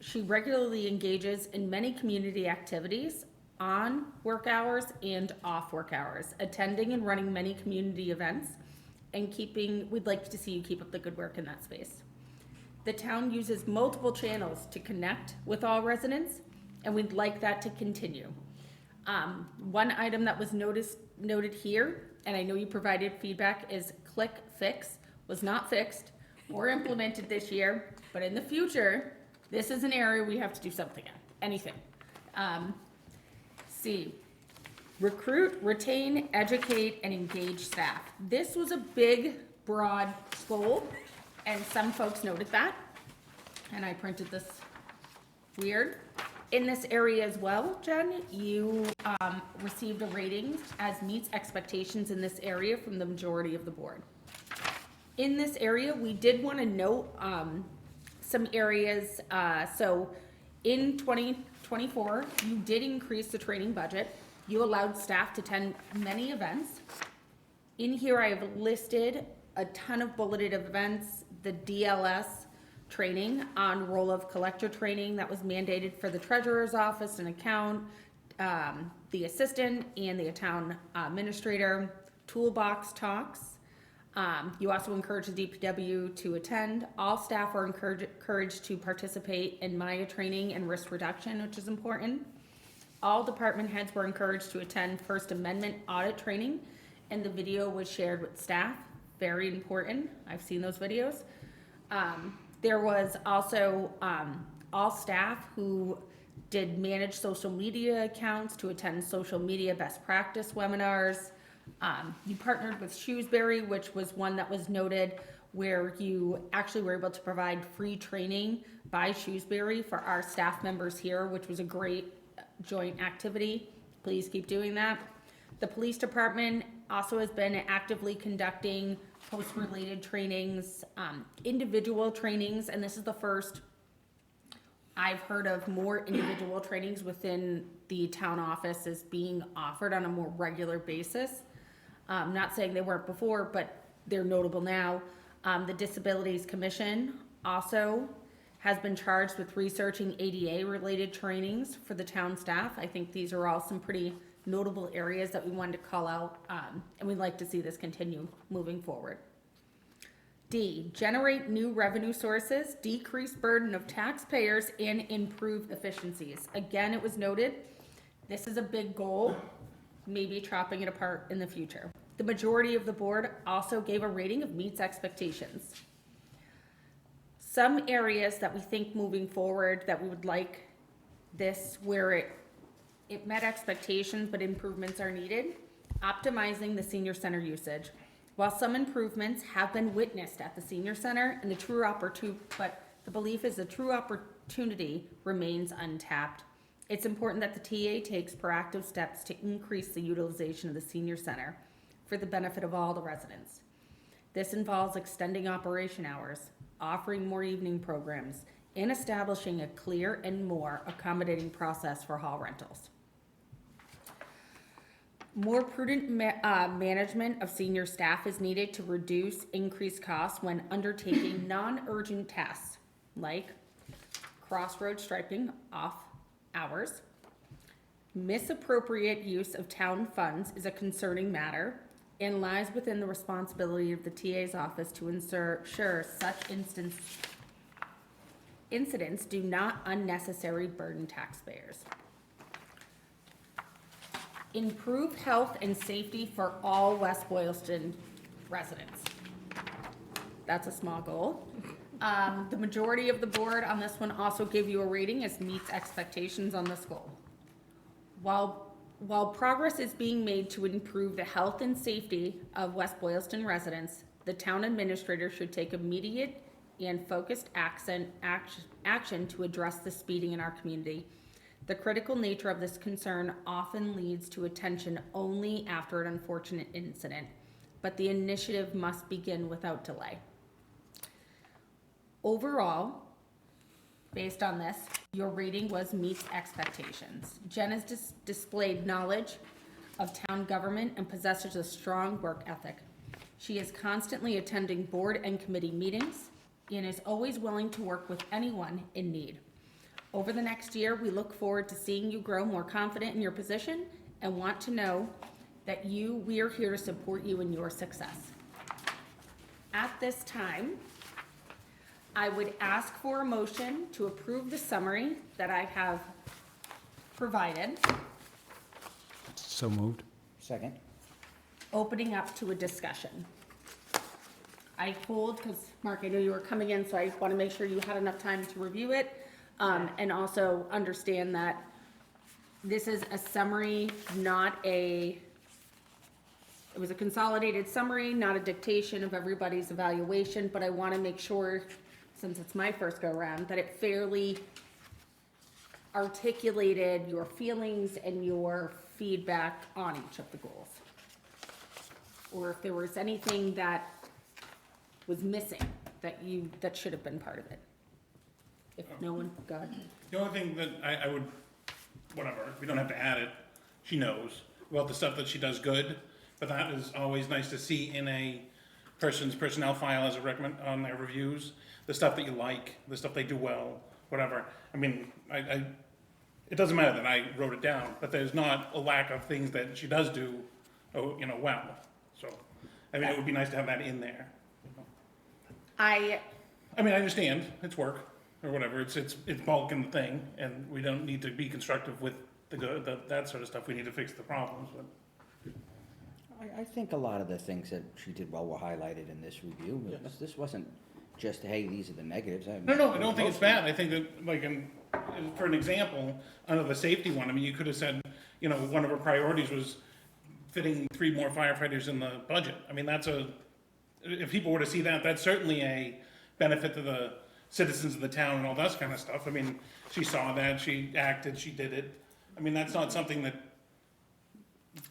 She regularly engages in many community activities on work hours and off work hours, attending and running many community events, and we'd like to see you keep up the good work in that space. The town uses multiple channels to connect with all residents, and we'd like that to continue. One item that was noted here, and I know you provided feedback, is Click Fix was not fixed or implemented this year, but in the future, this is an area we have to do something in, anything. C, recruit, retain, educate, and engage staff. This was a big, broad goal, and some folks noted that, and I printed this weird. In this area as well, Jen, you received a rating as meets expectations in this area from the majority of the board. In this area, we did want to note some areas. So in 2024, you did increase the training budget. You allowed staff to attend many events. In here, I have listed a ton of bulleted events, the DLS training on roll of collector training that was mandated for the treasurer's office and account, the assistant and the town administrator, toolbox talks. You also encourage the DPW to attend. All staff are encouraged to participate in Maya training and risk reduction, which is important. All department heads were encouraged to attend First Amendment audit training, and the video was shared with staff. Very important. I've seen those videos. There was also all staff who did manage social media accounts to attend social media best practice webinars. You partnered with Shrewsbury, which was one that was noted, where you actually were able to provide free training by Shrewsbury for our staff members here, which was a great joint activity. Please keep doing that. The police department also has been actively conducting post-related trainings, individual trainings, and this is the first I've heard of more individual trainings within the town office is being offered on a more regular basis. Not saying they weren't before, but they're notable now. The Disabilities Commission also has been charged with researching ADA-related trainings for the town staff. I think these are all some pretty notable areas that we wanted to call out, and we'd like to see this continue moving forward. D, generate new revenue sources, decrease burden of taxpayers, and improve efficiencies. Again, it was noted, this is a big goal, maybe chopping it apart in the future. The majority of the board also gave a rating of meets expectations. Some areas that we think moving forward that we would like this where it met expectations, but improvements are needed. Optimizing the senior center usage. While some improvements have been witnessed at the senior center and but the belief is the true opportunity remains untapped. It's important that the TA takes proactive steps to increase the utilization of the senior center for the benefit of all the residents. This involves extending operation hours, offering more evening programs, and establishing a clear and more accommodating process for hall rentals. More prudent management of senior staff is needed to reduce increased costs when undertaking non-urgent tasks like crossroad striping off hours. Misappropriate use of town funds is a concerning matter and lies within the responsibility of the TA's office to ensure such incidents do not unnecessarily burden taxpayers. Improve health and safety for all West Boylston residents. That's a small goal. The majority of the board on this one also gave you a rating as meets expectations on this goal. While While progress is being made to improve the health and safety of West Boylston residents, the town administrator should take immediate and focused action to address the speeding in our community. The critical nature of this concern often leads to attention only after an unfortunate incident, but the initiative must begin without delay. Overall, based on this, your rating was meets expectations. Jen has displayed knowledge of town government and possesses a strong work ethic. She is constantly attending board and committee meetings and is always willing to work with anyone in need. Over the next year, we look forward to seeing you grow more confident in your position and want to know that we are here to support you in your success. At this time, I would ask for a motion to approve the summary that I have provided, So moved. Second? opening up to a discussion. I told, because Mark, I knew you were coming in, so I want to make sure you had enough time to review it, and also understand that this is a summary, it was a consolidated summary, not a dictation of everybody's evaluation, but I want to make sure, since it's my first go-around, that it fairly articulated your feelings and your feedback on each of the goals. Or if there was anything that was missing that should have been part of it. If no one, go ahead. The only thing that I would, whatever, we don't have to add it, she knows about the stuff that she does good, but that is always nice to see in a person's personnel file as a recommend on their reviews, the stuff that you like, the stuff they do well, whatever. I mean, it doesn't matter that I wrote it down, but there's not a lack of things that she does do, well. So, I mean, it would be nice to have that in there. I mean, I understand, it's work, or whatever, it's bulk in the thing, and we don't need to be constructive with that sort of stuff, we need to fix the problems, but. I think a lot of the things that she did well were highlighted in this review. This wasn't just, hey, these are the negatives. No, I don't think it's bad, I think that, like, for an example, under the safety one, I mean, you could have said, one of her priorities was fitting 3 more firefighters in the budget. I mean, if people were to see that, that's certainly a benefit to the citizens of the town and all that kind of stuff. I mean, she saw that, she acted, she did it. I mean, that's not something that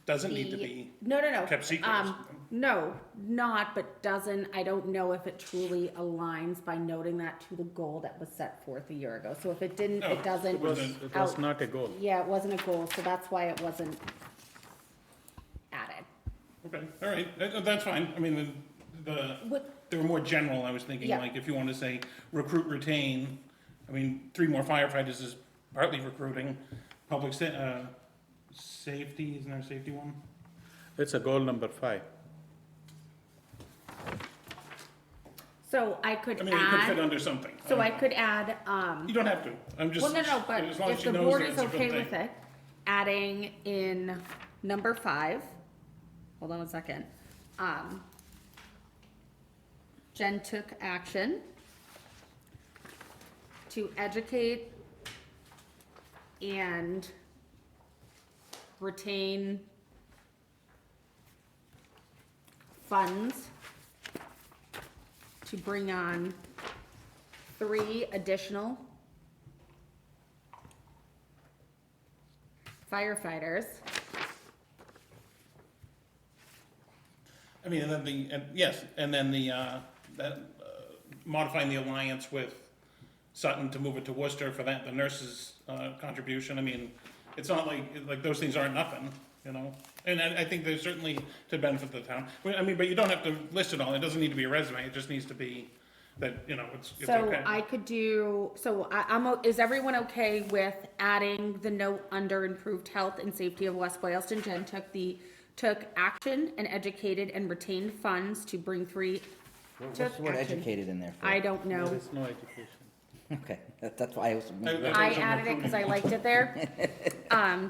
doesn't need to be No. kept secret. No, not, but doesn't, I don't know if it truly aligns by noting that to the goal that was set forth a year ago. So if it didn't, No, it doesn't. it wasn't. It was not a goal. Yeah, it wasn't a goal, so that's why it wasn't added. Okay, all right, that's fine. I mean, they were more general, I was thinking, Yeah. like, if you want to say recruit, retain, I mean, 3 more firefighters is partly recruiting. Public safety, isn't there a safety one? It's a goal number 5. So I could I mean, it could fit add, under something. so I could add, You don't have to, I'm just. well, no, but as long as if she the knows board that is it's a good okay thing. with it, adding in number 5, hold on 1 second. Jen took action to educate and retain funds to bring on 3 additional firefighters. I mean, and then modifying the alliance with Sutton to move it to Worcester for that, the nurses' contribution. I mean, it's not like those things aren't nothing, And I think there's certainly to benefit the town. I mean, but you don't have to list it all. It doesn't need to be a resume. It just needs to be that, it's So okay. I could do, is everyone okay with adding the note under improved health and safety of West Boylston? Jen took action and educated and retained funds to bring 3. What's the word action. educated in there for? I don't know. There is no education. Okay, that's why I was. I added it because I liked it there.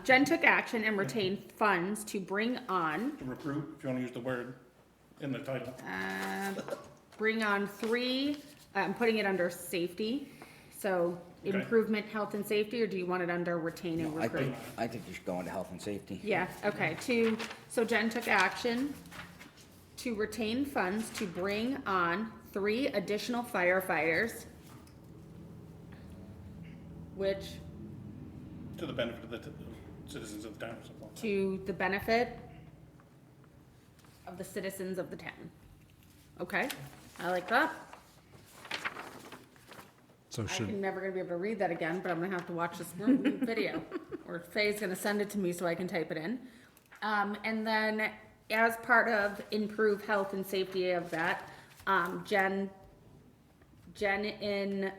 Jen took action and retained funds to bring on, To recruit, if you want to use the word in the title. bring on 3, I'm putting it under safety. So improvement, health and safety, or do you want it under retain and I recruit? think you should go into health and safety. Yeah, okay, so Jen took action to retain funds to bring on 3 additional firefighters, which, To the benefit of the citizens of the town, or something like that. to the benefit of the citizens of the town. Okay, I like that. So I'm never gonna be able to read that again, but I'm gonna have to watch this video, or Faye's gonna send it to me so I can type it in. And then, as part of improve health and safety of that, Jen in,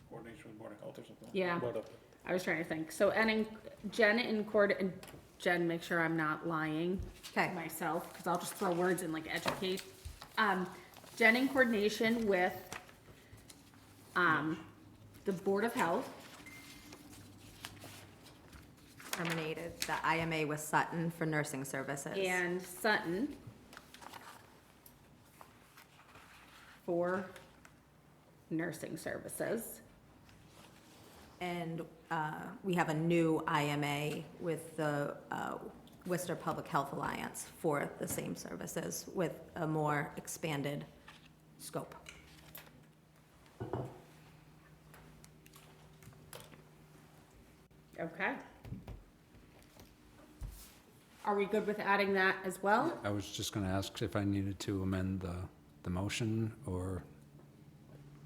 Coordination with Board of Health or something. yeah, Board of- I was trying to think, so, Jen in and Jen, make sure I'm not lying Okay. myself, cause I'll just throw words in like educate. Jen in coordination with, the Board of Health, Terminated the IMA with Sutton for nursing services. and Sutton for nursing services. And we have a new IMA with the Worcester Public Health Alliance for the same services with a more expanded scope. Okay. Are we good with adding that as well? I was just gonna ask if I needed to amend the motion, or,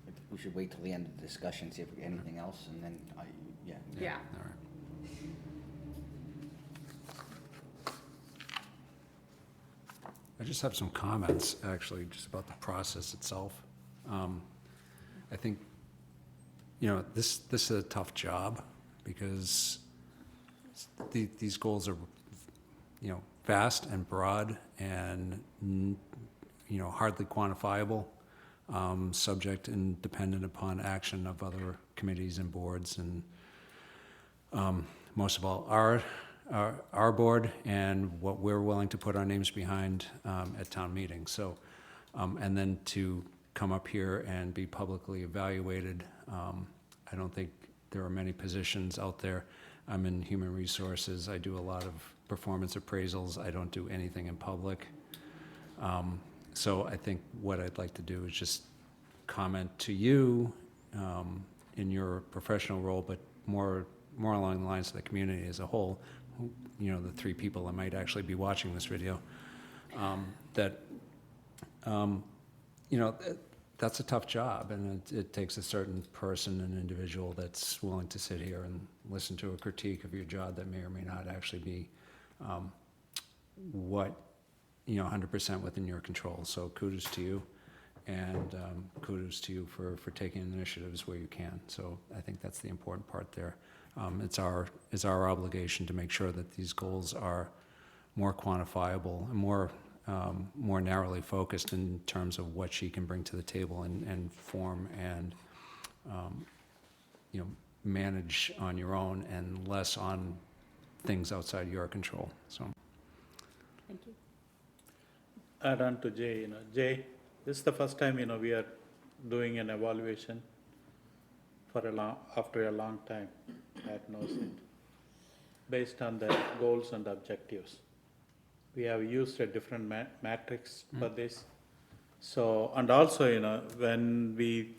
I think we should wait till the end of the discussion, see if we get anything else, and then yeah. Yeah. all right. I just have some comments, actually, just about the process itself. I think, this is a tough job, because these goals are, vast and broad and, hardly quantifiable, subject and dependent upon action of other committees and boards, and most of all, our board and what we're willing to put our names behind at town meetings. So, and then to come up here and be publicly evaluated, I don't think there are many positions out there. I'm in human resources. I do a lot of performance appraisals. I don't do anything in public. So I think what I'd like to do is just comment to you in your professional role, but more along the lines of the community as a whole, the 3 people that might actually be watching this video, that's a tough job, and it takes a certain person, an individual that's willing to sit here and listen to a critique of your job that may or may not actually be 100% within your control. So kudos to you, and kudos to you for taking initiatives where you can. So I think that's the important part there. It's our obligation to make sure that these goals are more quantifiable and more narrowly focused in terms of what she can bring to the table and form and manage on your own, and less on things outside your control. So Thank you. Add on to Jay, Jay, this is the first time, we are doing an evaluation after a long time at NOSIT, based on the goals and objectives. We have used a different matrix for this. So, and also, when we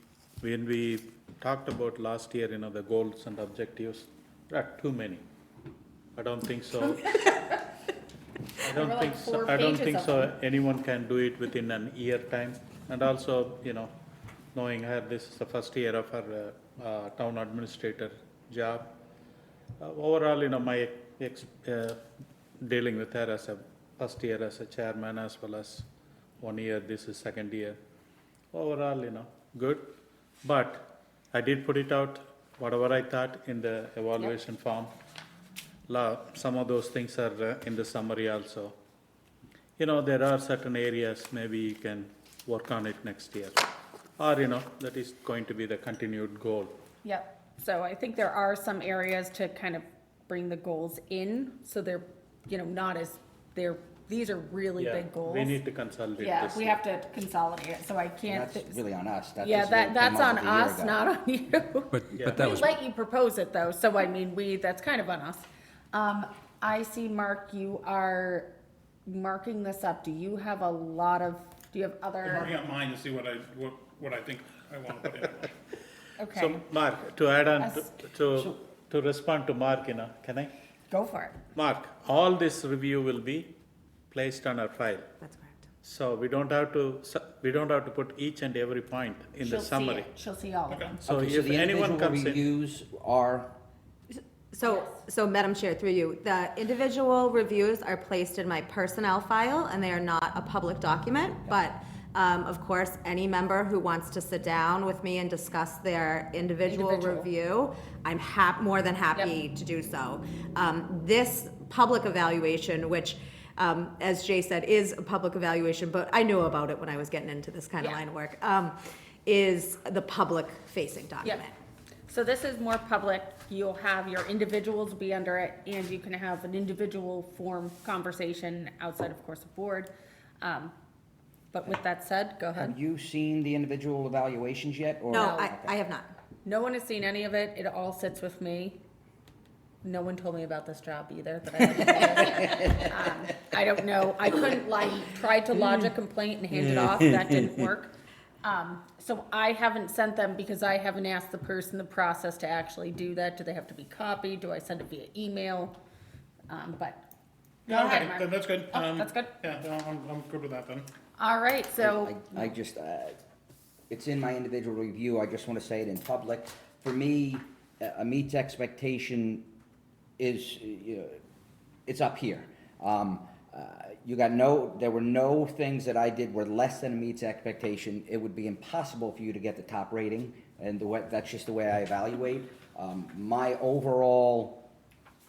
talked about last year, the goals and objectives, there are too many. I don't think so. There were like 4 I don't pages think of so them. anyone can do it within an year time. And also, knowing her, this is the first year of her town administrator job. Overall, my dealing with her as a first year as a chairman, as well as 1 year, this is second year. Overall, good. But I did put it out, whatever I thought in the evaluation form. Some of those things are in the summary also. There are certain areas maybe you can work on it next year. Or, that is going to be the continued goal. Yep, so I think there are some areas to kind of bring the goals in, so they're, not as, they're these are really Yeah, big goals. we need to consolidate Yeah, this. we have to consolidate it, so I can't. That's really on us. That Yeah, just really that's came up on with a year us, ago. not on you. Yeah. But that We was, let you propose it though, so I mean, that's kind of on us. I see, Mark, you are marking this up. Do you have a lot of, do you have I'm marking other? out mine to see what I think I want to put in. Okay, So, Mark, to add on, Yes. to respond to Mark, can I? go for it. Mark, all this review will be placed on our file. That's correct. So we don't have to put each and every point in the She'll see summary. it. She'll see all of them. So Okay, if the anyone individual comes in, reviews are, So Madam Chair, through you, the individual reviews are placed in my personnel file, and they are not a public document, but, of course, any member who wants to sit down with me and discuss their individual Individual. review, I'm more than happy to do so. This public evaluation, which, as Jay said, is a public evaluation, but I knew about it when I was getting into this kind of Yeah. line of work, is the public-facing Yep. document. So this is more public. You'll have your individuals be under it, and you can have an individual form conversation outside, of course, the board. But with that said, go ahead. have you seen the individual evaluations yet? or- No, No. I have not. No one has seen any of it. It all sits with me. No one told me about this job either, that I had to do. I don't know. I couldn't tried to lodge a complaint and hand it off. That didn't work. So I haven't sent them because I haven't asked the person the process to actually do that. Do they have to be copied? Do I send it via email? But, go No, ahead, okay, Mark. then that's good. Oh, that's good. Yeah, no, I'm good with that then. All right, so, I just, it's in my individual review, I just want to say it in public. For me, a meets expectation is, it's up here. There were no things that I did were less than a meets expectation. It would be impossible for you to get the top rating, and that's just the way I evaluate. My overall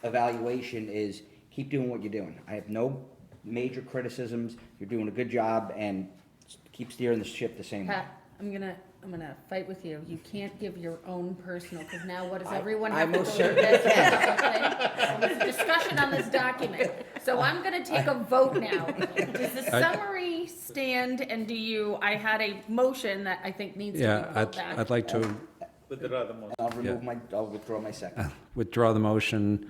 evaluation is keep doing what you're doing. I have no major criticisms. You're doing a good job, and keep steering the ship the same way. Pat, I'm gonna fight with you. You can't give your own personal, because now what does I- everyone I have to go most to certainly this? Okay? There's a discussion on this document, so I'm gonna take a vote now. Does the summary stand, and I had a motion that I think needs to be yeah, voted back. I'd like to withdraw the motion. I'll withdraw my second. withdraw the motion,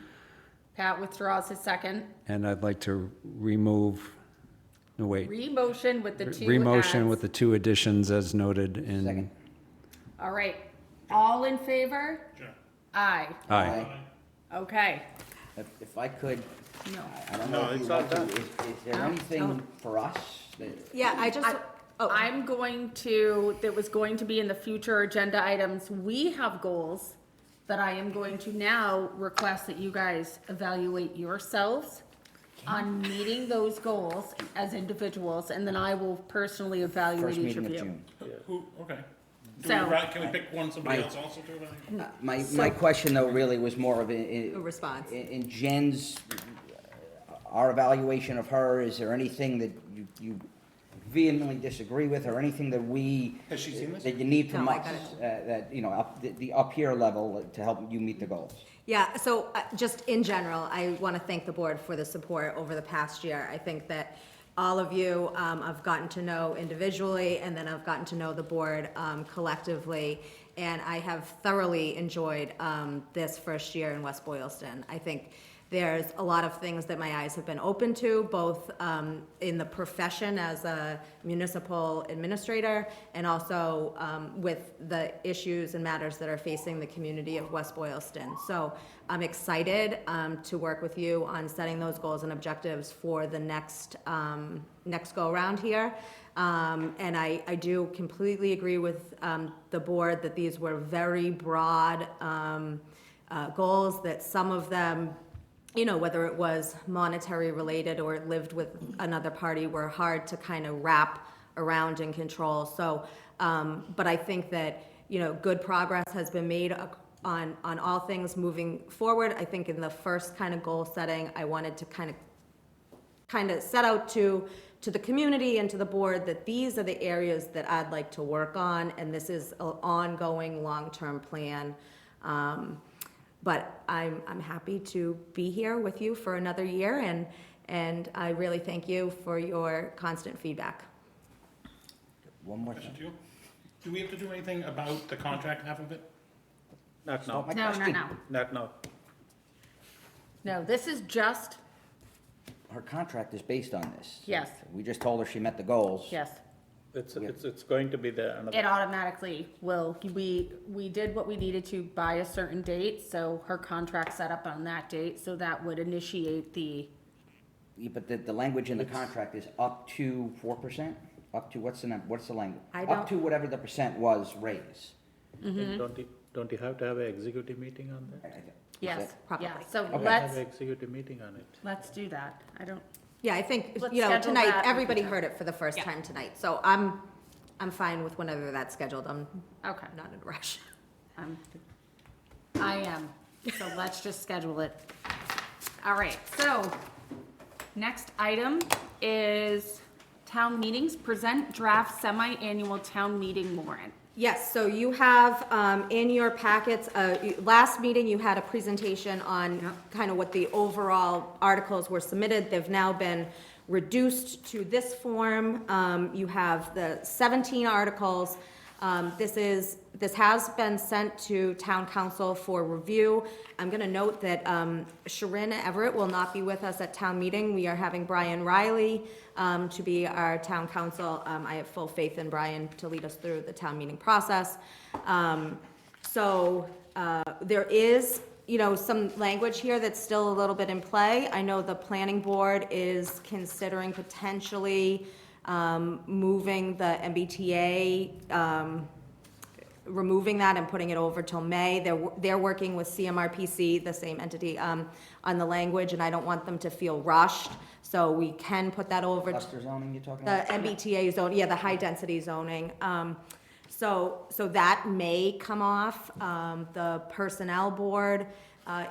Pat withdraws his second. and I'd like to remove, no, wait. Re-motion with the two Re-motion adds. with the two additions as noted in. Second. All right, all in favor? Sure. Aye. Aye. Okay. If I could, No. I don't No, know if it's you all want to, done. is there anything for us that? Yeah, I just, I'm going to, that was going to be in the future agenda items. We have goals that I am going to now request that you guys evaluate yourselves on meeting those goals as individuals, and then I will personally evaluate First each meeting of of you. June. Who, okay. So- Can we pick one, somebody My- else also to evaluate? My question though really was more of a response. in Jen's, our evaluation of her, is there anything that you vehemently disagree with, or anything that Has she seen this? that you need from No, I us, got that, the up here level to help you meet the goals? Yeah, so just in general, I want to thank the board for the support over the past year. I think that all of you, I've gotten to know individually, and then I've gotten to know the board collectively, and I have thoroughly enjoyed this first year in West Boylston. I think there's a lot of things that my eyes have been open to, both in the profession as a municipal administrator, and also with the issues and matters that are facing the community of West Boylston. So I'm excited to work with you on setting those goals and objectives for the next go-around here. And I do completely agree with the board that these were very broad goals, that some of them, whether it was monetary related or it lived with another party, were hard to kind of wrap around and control. So, but I think that, good progress has been made on all things moving forward. I think in the first kind of goal setting, I wanted to kind of set out to the community and to the board that these are the areas that I'd like to work on, and this is an ongoing long-term plan. But I'm happy to be here with you for another year, And I really thank you for your constant feedback. One more Question thing. to you. Do we have to do anything about the contract half of it? Not Stop now, my No, no, question. no. not now. No, this is just, Her contract is based on this. Yes. We just told her she met the goals. yes. It's going to be the, It another, automatically will, we did what we needed to by a certain date, so her contract set up on that date, so that would initiate the, Yeah, but the language in the contract is up to 4%? Up to, what's the language? I Up don't- to whatever the percent was raise. don't you have to have an executive meeting on that? yes, Probably. yeah, so Okay. let's, Have an executive meeting on it. let's do that. I don't, Yeah, I think, Let's you know, schedule tonight, that. everybody heard it for the first Yeah. time tonight, so I'm fine with whenever that's scheduled. I'm okay. not in a rush. I am, so let's just schedule it. All right, so, next item is town meetings, present draft semi-annual town meeting warrant. Yes, so you have in your packets, last meeting, you had a presentation on kind of what the overall articles were submitted. They've now been reduced to this form. You have the 17 articles. This has been sent to town council for review. I'm gonna note that Sharon Everett will not be with us at town meeting. We are having Brian Riley to be our town council. I have full faith in Brian to lead us through the town meeting process. There is, you know, some language here that's still a little bit in play. I know the planning board is considering potentially moving the MBTA, removing that and putting it over till May. They're working with CMRPC, the same entity, on the language, and I don't want them to feel rushed. So we can put that over to Cluster zoning you're talking the about? MBTA zone, yeah, the high-density zoning. So that may come off. The Personnel Board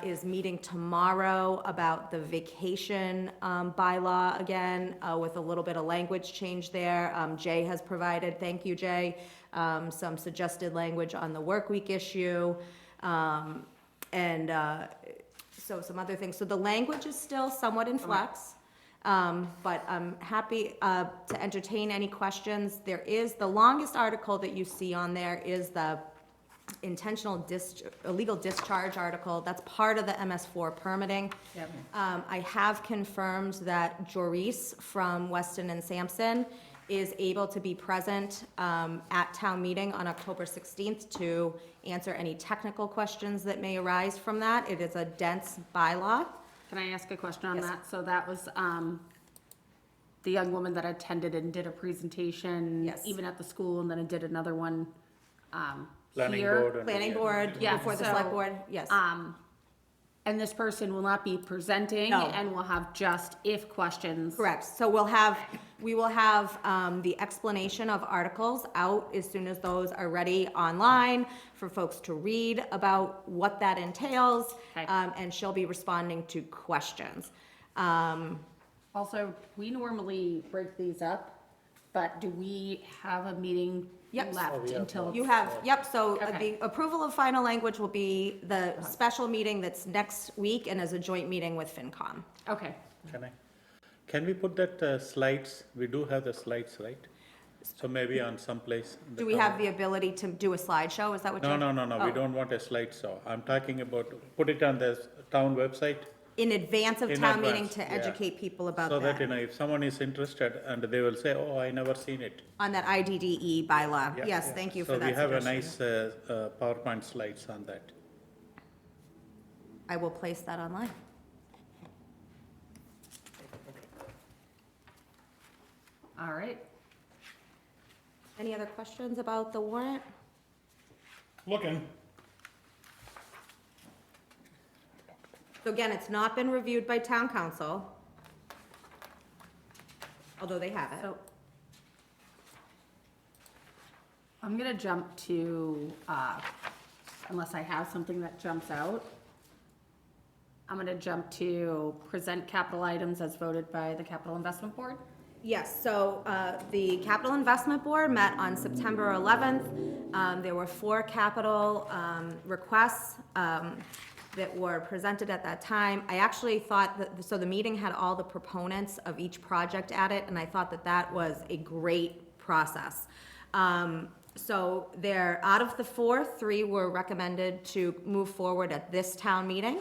is meeting tomorrow about the vacation bylaw again, with a little bit of language change there. Jay has provided, thank you, Jay, some suggested language on the work week issue. So some other things. So the language is still somewhat in flux. But I'm happy to entertain any questions. There is, the longest article that you see on there is the illegal discharge article. That's part of the MS4 permitting. Yep. I have confirmed that Joris from Weston and Sampson is able to be present at town meeting on October 16th to answer any technical questions that may arise from that. It is a dense bylaw. Can I ask a question on Yes. that? So that was, the young woman that attended and did a presentation. Yes. Even at the school, and then did another one, Planning here. board and. Planning board, Yeah, before the so, select board, yes. And this person will not be presenting No. and will have just if questions. Correct, so we will have the explanation of articles out as soon as those are ready online for folks to read about what that entails. Okay. And she'll be responding to questions. Also, we normally break these up, but do we have a meeting Yep. left until? You have, yep, so Okay. the approval of final language will be the special meeting that's next week and is a joint meeting with FinCom. Okay, Can we put that slides, we do have the slides, right? So maybe on some place. in Do we town. have the ability to do a slideshow, is that what you're? No, we Oh. don't want a slideshow. I'm talking about, put it on the town website. In advance of In town meeting advance, to yeah. educate people about So that, that, if someone is interested and they will say, oh, I never seen it. on that IDDE bylaw. Yeah, Yes, yeah. thank you for that So we have a suggestion. nice PowerPoint slides on that. I will place that online. all right. Any other questions about the warrant? Looking. So again, it's not been reviewed by town council, although they have it. So I'm gonna jump to, unless I have something that jumps out. I'm gonna jump to present capital items as voted by the Capital Investment Board. Yes, so the Capital Investment Board met on September 11th. There were 4 capital requests. that were presented at that time. I actually thought that, so the meeting had all the proponents of each project at it, and I thought that that was a great process. So there, out of the four, three were recommended to move forward at this town meeting.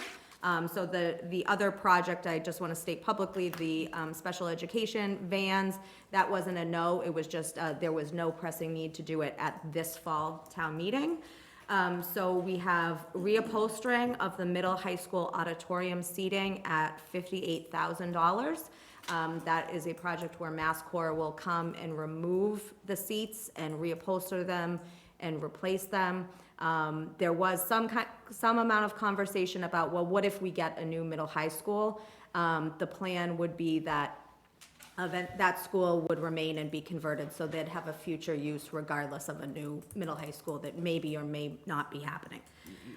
So the other project, I just want to state publicly, the special education vans, that wasn't a no, it was just, there was no pressing need to do it at this fall town meeting. So we have reupholstering of the middle high school auditorium seating at $58,000. That is a project where MassCore will come and remove the seats and reupholster them and replace them. There was some amount of conversation about, well, what if we get a new middle high school? The plan would be that that school would remain and be converted, so they'd have a future use regardless of a new middle high school that maybe or may not be happening.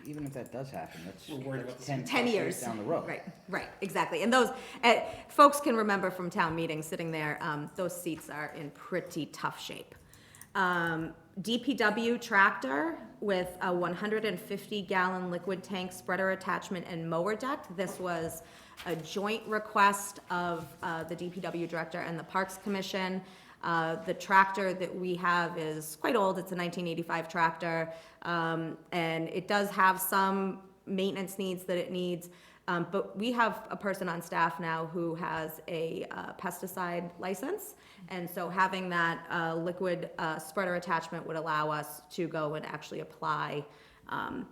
Even if that does happen, We're worried about that's the 10 10 plus years. down the road. Right, exactly. And those, folks can remember from town meetings, sitting there, those seats are in pretty tough shape. DPW tractor with a 150-gallon liquid tank spreader attachment and mower deck. This was a joint request of the DPW director and the Parks Commission. The tractor that we have is quite old. It's a 1985 tractor, and it does have some maintenance needs that it needs. But we have a person on staff now who has a pesticide license, and so having that liquid spreader attachment would allow us to go and actually apply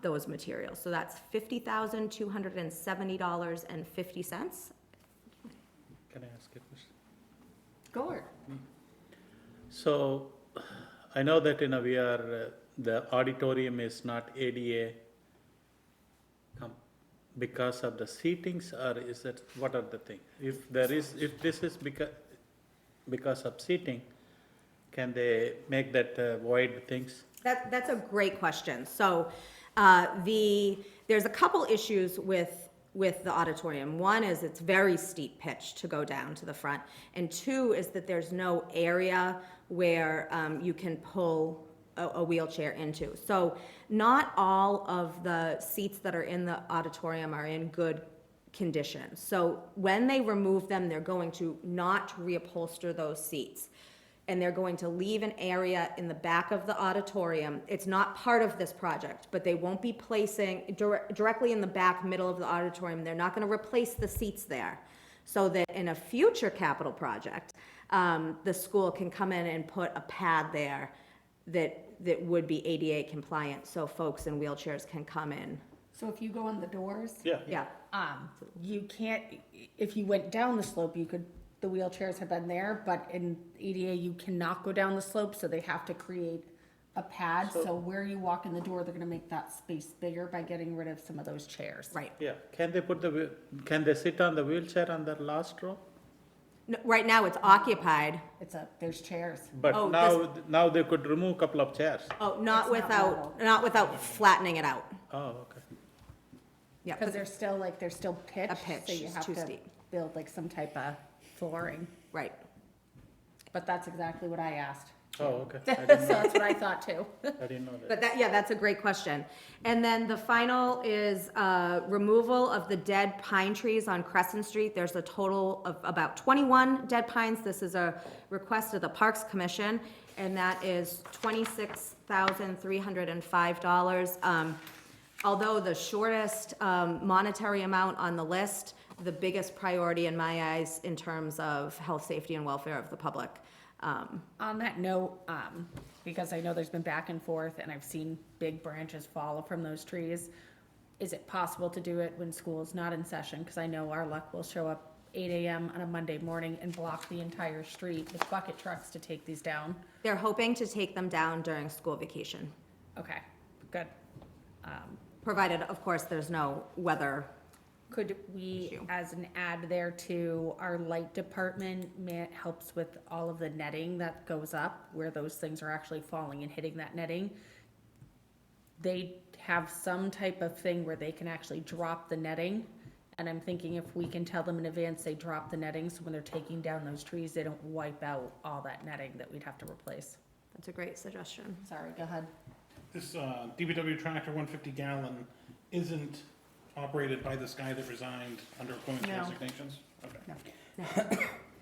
those materials. So that's $50,270.50. Can I ask a question? Go ahead. So, I know that, we are, the auditorium is not ADA because of the seatings, or is that, what are the thing? If this is because of seating, can they make that void things? That's a great question. So, there's a couple issues with the auditorium. One is it's very steep pitch to go down to the front, and two is that there's no area where you can pull a wheelchair into. So not all of the seats that are in the auditorium are in good condition. So when they remove them, they're going to not reupholster those seats. And they're going to leave an area in the back of the auditorium. It's not part of this project, but they won't be placing directly in the back middle of the auditorium. They're not going to replace the seats there. So that in a future capital project, the school can come in and put a pad there that would be ADA compliant, so folks in wheelchairs can come in. So if you go on the doors, Yeah, you can't, if you went down the slope, the wheelchairs have been there, but in EDA, you cannot go down the slope, so they have to create a pad. So where you walk in the door, they're gonna make that space bigger by getting rid of some of those chairs. right. Yeah, can they sit on the wheelchair on the last row? No, right now, it's occupied. There's chairs. But Oh, now they could remove a couple of chairs. Oh, not It's not without flattening it out. Oh, okay. Yeah, Because they're still pitched. pitch, So you it's have too to steep. build like some type of flooring. right. But that's exactly what I asked. Oh, okay. So that's what I thought too. I didn't know that. But that's a great question. And then the final is removal of the dead pine trees on Crescent Street. There's a total of about 21 dead pines. This is a request of the Parks Commission, and that is $26,305. Although the shortest monetary amount on the list, the biggest priority in my eyes in terms of health, safety, and welfare of the public. On that note, because I know there's been back and forth and I've seen big branches fall from those trees, is it possible to do it when school is not in session? Because I know our luck will show up 8 a.m. on a Monday morning and block the entire street with bucket trucks to take these down. They're hoping to take them down during school vacation, Okay, good. provided, of course, there's no weather. Could we, as an add there to our light department, helps with all of the netting that goes up, where those things are actually falling and hitting that netting. They have some type of thing where they can actually drop the netting. And I'm thinking if we can tell them in advance, they drop the netting, so when they're taking down those trees, they don't wipe out all that netting that we'd have to replace. That's a great suggestion. Sorry, go ahead. This DPW tractor 150 gallon isn't operated by this guy that resigned under appointments and No. resignations? Okay.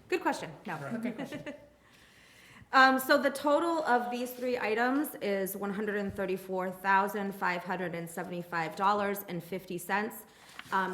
Good question, no. Right. So the total of these three items is $134,575.50.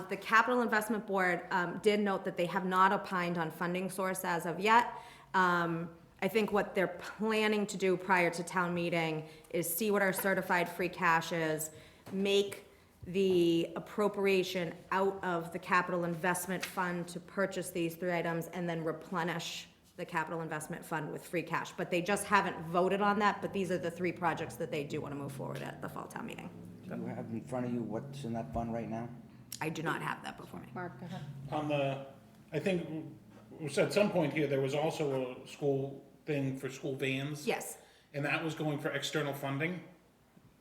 The Capital Investment Board, did note that they have not opined on funding source as of yet. I think what they're planning to do prior to town meeting is see what our certified free cash is, make the appropriation out of the capital investment fund to purchase these three items, and then replenish the capital investment fund with free cash. But they just haven't voted on that, but these are the three projects that they do want to move forward at the fall town meeting. Do you have in front of you what's in that fund right now? I do not have that before me. Mark, go ahead. On the, I think, we said at some point here, there was also a school thing for school vans. Yes. And that was going for external funding,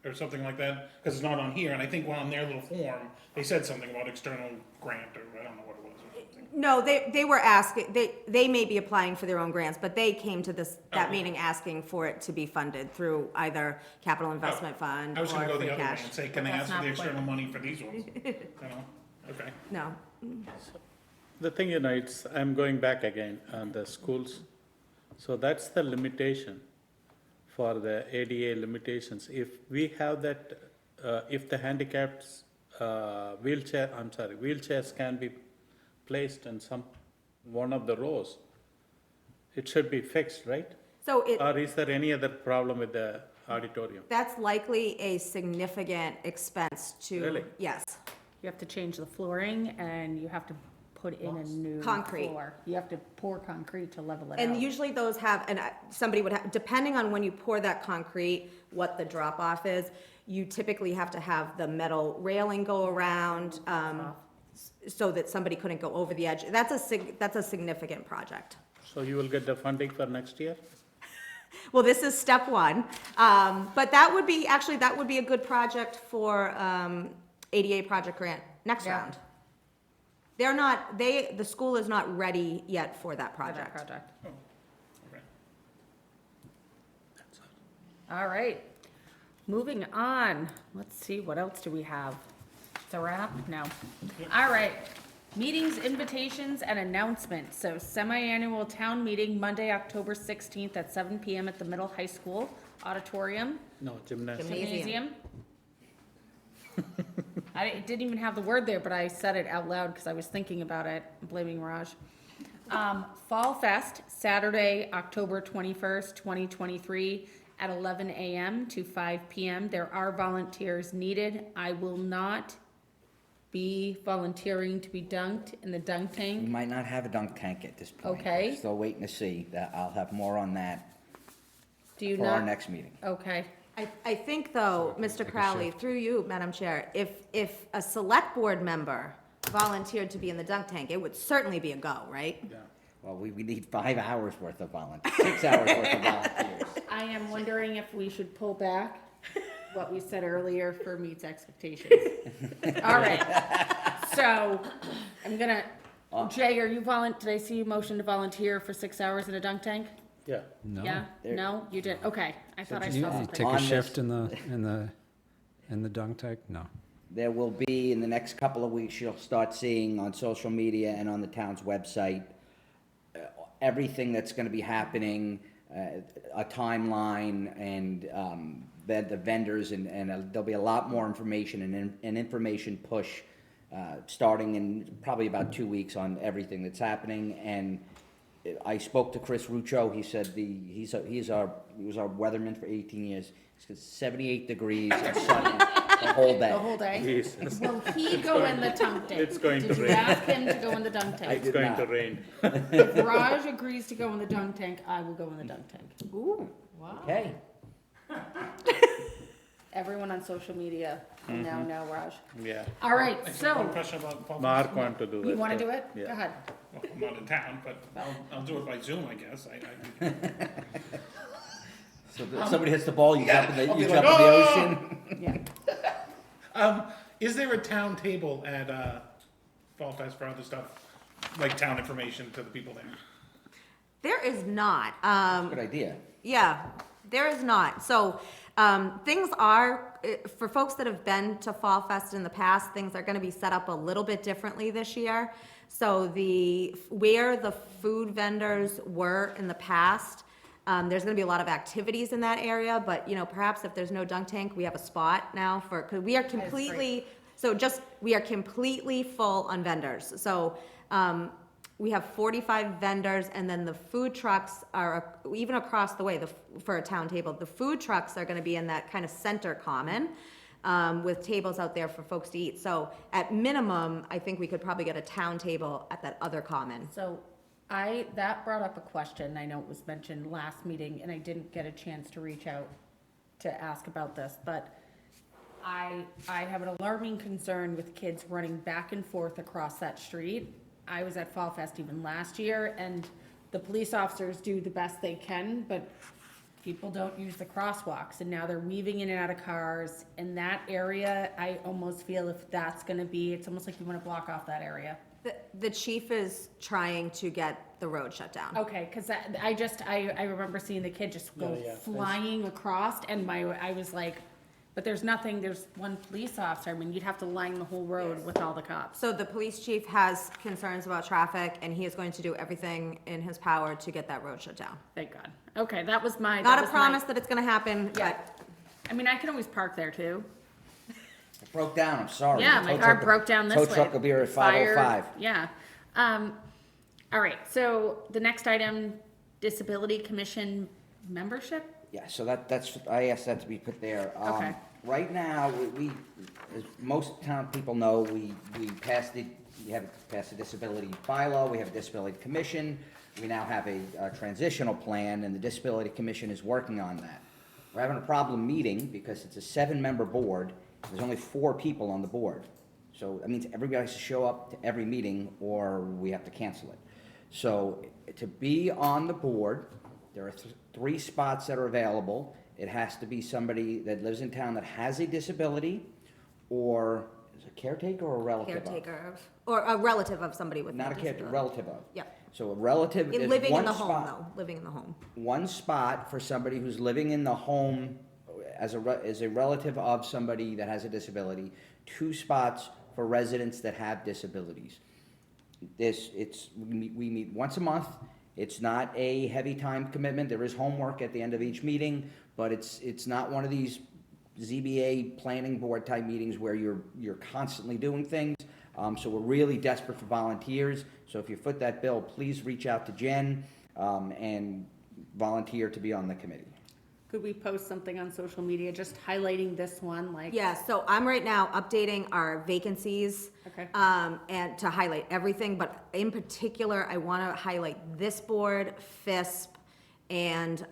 or something like that, because it's not on here, and I think on their little form, they said something about external grant, or I don't know what it was, or something. No, they were asking, they may be applying for their own grants, but they came to that Oh. meeting asking for it to be funded through either capital investment fund I or was gonna go free the other way cash. and say, can they That's ask for not the what- external money for these ones? You know, okay. No, The thing, I'm going back again on the schools. So that's the limitation for the ADA limitations. If we have that, if the handicapped wheelchairs can be placed in one of the rows, it should be fixed, right? so Or is there any other problem with the auditorium? that's likely a significant expense to. Really? Yes, You have to change the flooring and you have to put in a new Concrete. floor. You have to pour concrete to level it out. and usually those have, and somebody would have, depending on when you pour that concrete, what the drop off is, you typically have to have the metal railing go around, so that somebody couldn't go over the edge. That's a significant project. So you will get the funding for next year? Well, this is step one, but that would be a good project for, ADA project grant next Yeah. round. The school is not ready yet for that For that project. project. Okay. All right, moving on. Let's see, what else do we have? It's a wrap? No. All right, meetings, invitations, and announcements. So semi-annual town meeting, Monday, October 16th at 7 PM at the Middle High School Auditorium, No, gymnasium. Gymnasium. Gymnasium. I didn't even have the word there, but I said it out loud because I was thinking about it, I'm blaming Raj. Fall Fest, Saturday, October 21st, 2023, at 11 AM to 5 PM. There are volunteers needed. I will not be volunteering to be dunked in the dunk We tank. might not have a dunk tank at this point. Okay. We're still waiting to see. I'll have more on that Do you for our not? next meeting. Okay, I think though, Mr. Crowley, through you, Madam Chair, if a select board member volunteered to be in the dunk tank, it would certainly be a go, right? Yeah. Well, we need 5 hours worth of volunteers, 6 hours worth of volunteers. I am wondering if we should pull back what we said earlier for meets expectations. All right, so I'm gonna, Jay, are you did I see you motion to volunteer for 6 hours in a dunk tank? Yeah. No? Yeah? There- No, you did, okay, I thought I You saw you something. take On a this- shift in the dunk tank? No. There will be, in the next couple of weeks, you'll start seeing on social media and on the town's website, everything that's gonna be happening, a timeline, and the vendors, and there'll be a lot more information and an information push, starting in probably about 2 weeks on everything that's happening. And I spoke to Chris Ruccio. He said he was our weatherman for 18 years. He said 78 degrees and sunny the whole day. The whole day? Jesus. Will he go in the dunk tank? It's going to Did you rain. ask him to go in the dunk I tank? It's did going not. to rain. If Raj agrees to go in the dunk tank, I will go in the dunk tank. Ooh. Okay. Everyone on social media will now know Raj. Yeah. All right, I just have one so, question about Fall Mark Fest. want to do it. you wanna do it? Yeah. Go ahead. Well, I'm not in town, but I'll do it by Zoom, I guess. So somebody hits the ball, you jump in I'll be the like, ocean. Yeah. Is there a town table at Fall Fest for other stuff, like town information to the people there? There is not, Good idea. yeah, there is not. So, Things are, for folks that have been to Fall Fest in the past, things are gonna be set up a little bit differently this year. So where the food vendors were in the past, there's gonna be a lot of activities in that area, but, perhaps if there's no dunk tank, we have a spot now because we are completely, we are completely full on vendors. So, we have 45 vendors, and then the food trucks are, even across the way, for a town table, the food trucks are gonna be in that kind of center common, with tables out there for folks to eat. So at minimum, I think we could probably get a town table at that other common. So that brought up a question, I know it was mentioned last meeting, and I didn't get a chance to reach out to ask about this, but I have an alarming concern with kids running back and forth across that street. I was at Fall Fest even last year, and the police officers do the best they can, but people don't use the crosswalks, and now they're weaving in and out of cars. In that area, I almost feel if that's gonna be, it's almost like you wanna block off that area. The chief is trying to get the road shut down. Okay, cause I remember seeing the kid just go flying across, and I was like, but there's one police officer, I mean, you'd have to line the whole road with all the cops. So the police chief has concerns about traffic, and he is going to do everything in his power to get that road shut down. Thank God. Okay, that was my. Not a promise that it's gonna happen, Yeah. but I mean, I can always park there too. It broke down, I'm sorry. Yeah, The my tow car truck- broke down this way. Tow truck will be here at Fire, 5:05. Yeah. All right, so the next item, Disability Commission membership? Yeah, so that's, I asked that to be put there. Okay. Right now, we, as most town people know, we have passed a disability bylaw, we have a disability commission, we now have a transitional plan, and the disability commission is working on that. We're having a problem meeting because it's a 7-member board, there's only 4 people on the board. So that means everybody has to show up to every meeting, or we have to cancel it. So to be on the board, there are 3 spots that are available. It has to be somebody that lives in town that has a disability, or is it a caretaker or a relative of? caretaker of, or a relative of somebody with a Not a caretaker, disability. relative of. Yep. So a relative is Living in one the home, spot. though, living in the home. One spot for somebody who's living in the home as a relative of somebody that has a disability. 2 spots for residents that have disabilities. We meet once a month. It's not a heavy time commitment. There is homework at the end of each meeting, but it's not one of these ZBA planning board type meetings where you're constantly doing things. So we're really desperate for volunteers. So if you foot that bill, please reach out to Jen, and volunteer to be on the committee. Could we post something on social media, just highlighting this one, like? Yeah, so I'm right now updating our vacancies. Okay. And to highlight everything, but in particular, I want to highlight this board, FISP, and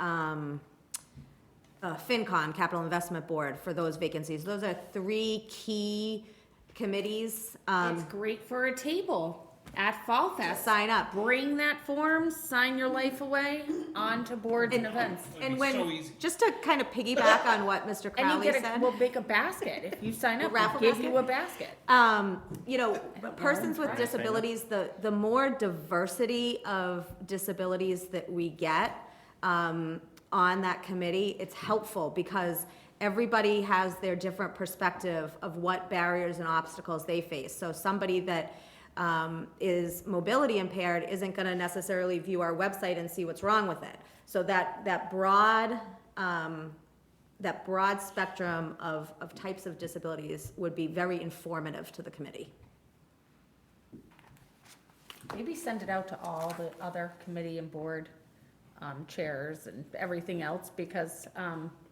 FinCom, Capital Investment Board, for those vacancies. Those are 3 key committees. It's great for a table at Fall Fest. Sign up. Bring that form, sign your life away, on to boards and events. And It'd be so when, easy. just to kind of piggyback on what Mr. And you Crowley get said. we'll make a basket. If you sign up, raffle we'll give basket? you a basket. Persons with disabilities, the more diversity of disabilities that we get on that committee, it's helpful because everybody has their different perspective of what barriers and obstacles they face. So somebody that is mobility impaired isn't going to necessarily view our website and see what's wrong with it. So that broad spectrum of types of disabilities would be very informative to the committee. Maybe send it out to all the other committee and board chairs and everything else, because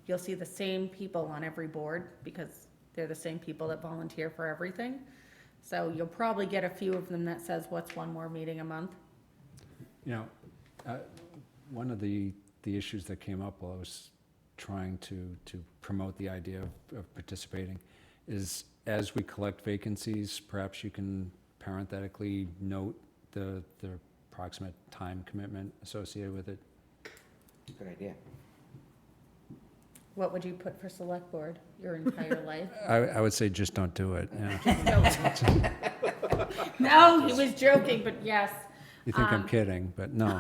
you'll see the same people on every board, because they're the same people that volunteer for everything. So you'll probably get a few of them that says, what's one more meeting a month? One of the issues that came up while I was trying to promote the idea of participating is, as we collect vacancies, perhaps you can parenthetically note the approximate time commitment associated with it. Good idea. What would you put for select board your entire life? I would say just don't do it, yeah. No, he was joking, but yes. You think I'm kidding, but no.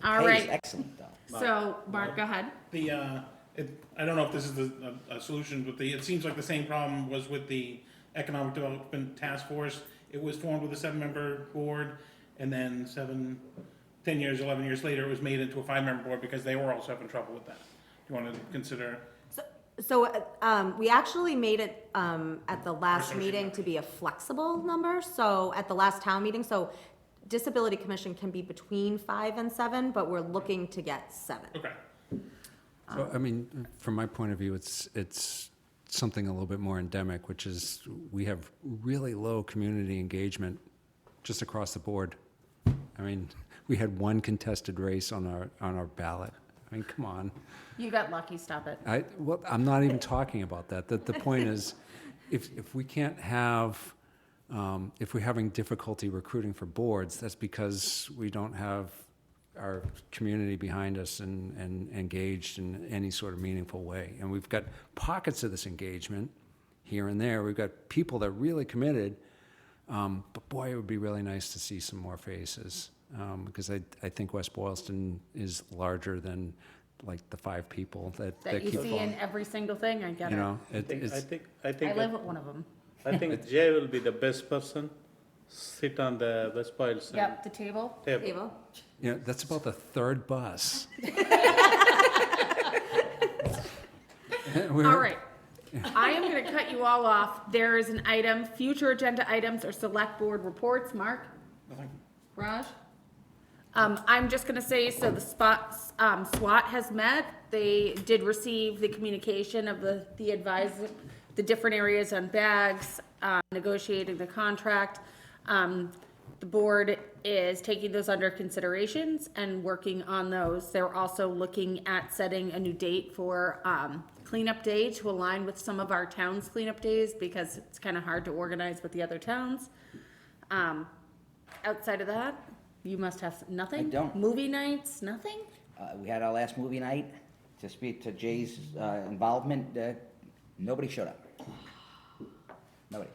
All Hey, right, it's excellent, though. so Mark, go ahead. The I don't know if this is a solution, but it seems like the same problem was with the Economic Development Task Force. It was formed with a 7-member board, and then 10 years, 11 years later, it was made into a 5-member board because they were also having trouble with that. Do you want to consider? So, we actually made it, at the last Associate meeting member. to be a flexible number, so at the last town meeting, so Disability Commission can be between 5 and 7, but we're looking to get 7. Okay. So, I mean, from my point of view, it's something a little bit more endemic, which is we have really low community engagement just across the board. I mean, we had one contested race on our ballot. I mean, come on. You got lucky, stop it. Well, I'm not even talking about that. The point is, if we can't have, if we're having difficulty recruiting for boards, that's because we don't have our community behind us and engaged in any sort of meaningful way. And we've got pockets of this engagement here and there. We've got people that are really committed, but boy, it would be really nice to see some more faces. Because I think West Boylston is larger than like the 5 people that That you keep see in falling. every single thing, I get You it. know, I think I live with one of them. I think Jay will be the best person, sit on the West Boylston Yep, the table. table. Able? you know, that's about the 3rd bus. All right. I am going to cut you all off. There is an item, future agenda items or select board reports. Mark? Nothing. Raj? I'm just gonna say, so the SWAT has met. They did receive the communication of the the different areas on bags, negotiating the contract. The board is taking those under considerations and working on those. They're also looking at setting a new date for, cleanup day to align with some of our town's cleanup days because it's kind of hard to organize with the other towns. Outside of that, you must have nothing? I don't. Movie nights, nothing? We had our last movie night, to speak to Jay's involvement, nobody showed up. Nobody.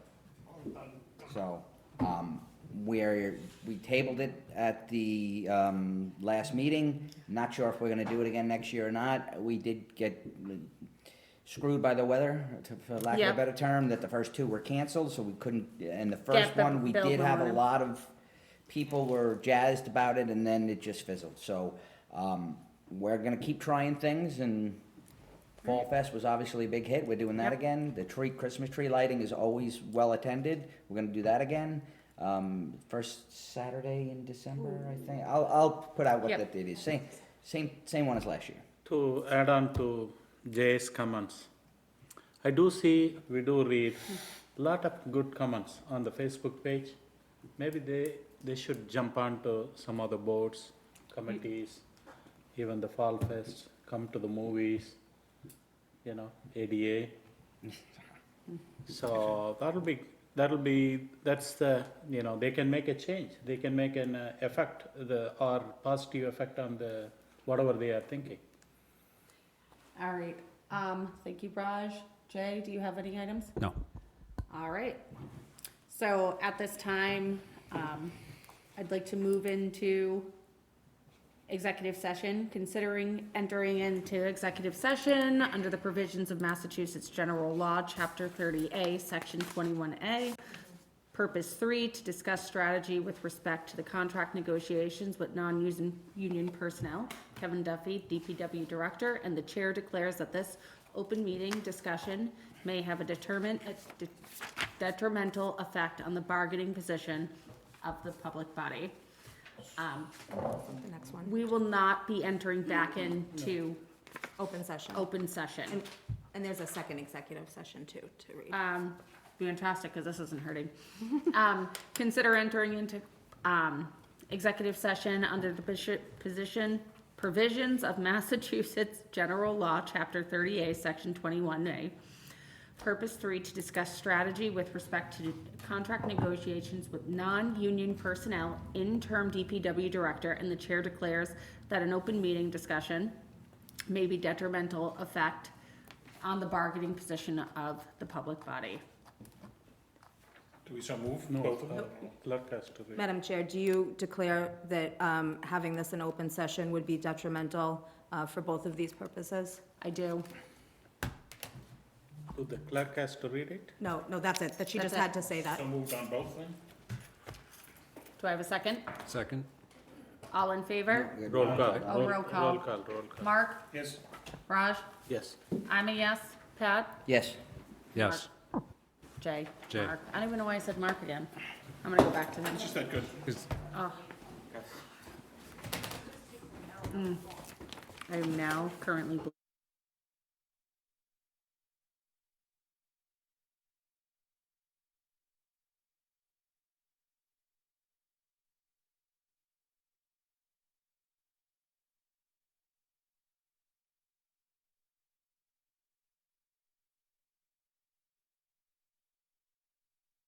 So, we tabled it at the last meeting, not sure if we're gonna do it again next year or not. We did get screwed by the weather, for lack of Yep. a better term, that the first 2 were canceled, so we couldn't, and the first the one, we build did have a momentum. lot of people were jazzed about it, and then it just fizzled. So, we're gonna keep trying things, and Fall Fest was obviously a big hit. We're doing that Yep. again. The Christmas tree lighting is always well attended. We're gonna do that again. First Saturday in December, I think. I'll put out what Yep. that date is. Same one as last year. To add on to Jay's comments, I do see, we do read a lot of good comments on the Facebook page. Maybe they should jump onto some other boards, committees, even the Fall Fest, come to the movies, you know, ADA. So that's the, you know, they can make a change. They can make an effect, or positive effect on the, whatever they are thinking. All right, thank you, Raj. Jay, do you have any items? No. All right. So at this time, I'd like to move into executive session, considering entering into executive session under the provisions of Massachusetts General Law, Chapter 30A, Section 21A. Purpose 3, to discuss strategy with respect to the contract negotiations with non-union personnel. Kevin Duffy, DPW Director, and the Chair declares that this open meeting discussion may have a detrimental effect on the bargaining position of the public body. The next one, We will not be entering back into open session. open session. And there's a second executive session too, to read. Fantastic, because this isn't hurting. Consider entering into executive session under the provisions of Massachusetts General Law, Chapter 30A, Section 21A. Purpose 3, to discuss strategy with respect to contract negotiations with non-union personnel, interim DPW Director, and the Chair declares that an open meeting discussion may be detrimental effect on the bargaining position of the public body. Do we so move? No, Both of them? clerk has to read. Madam Chair, do you declare that having this in open session would be detrimental for both of these purposes? I do. So the clerk has to read it? No, that's it, that she just That's it. had to say that. So moved on both then? Do I have a second? Second? All in favor? Roll call. Oh, roll call. Roll call, roll call. Mark? Yes. Raj? Yes. I'm a yes. Pat? Yes. Yes. Jay? Jay. Mark. I don't even know why I said Mark again. I'm gonna go back to him. It's just that good. Oh. I am now currently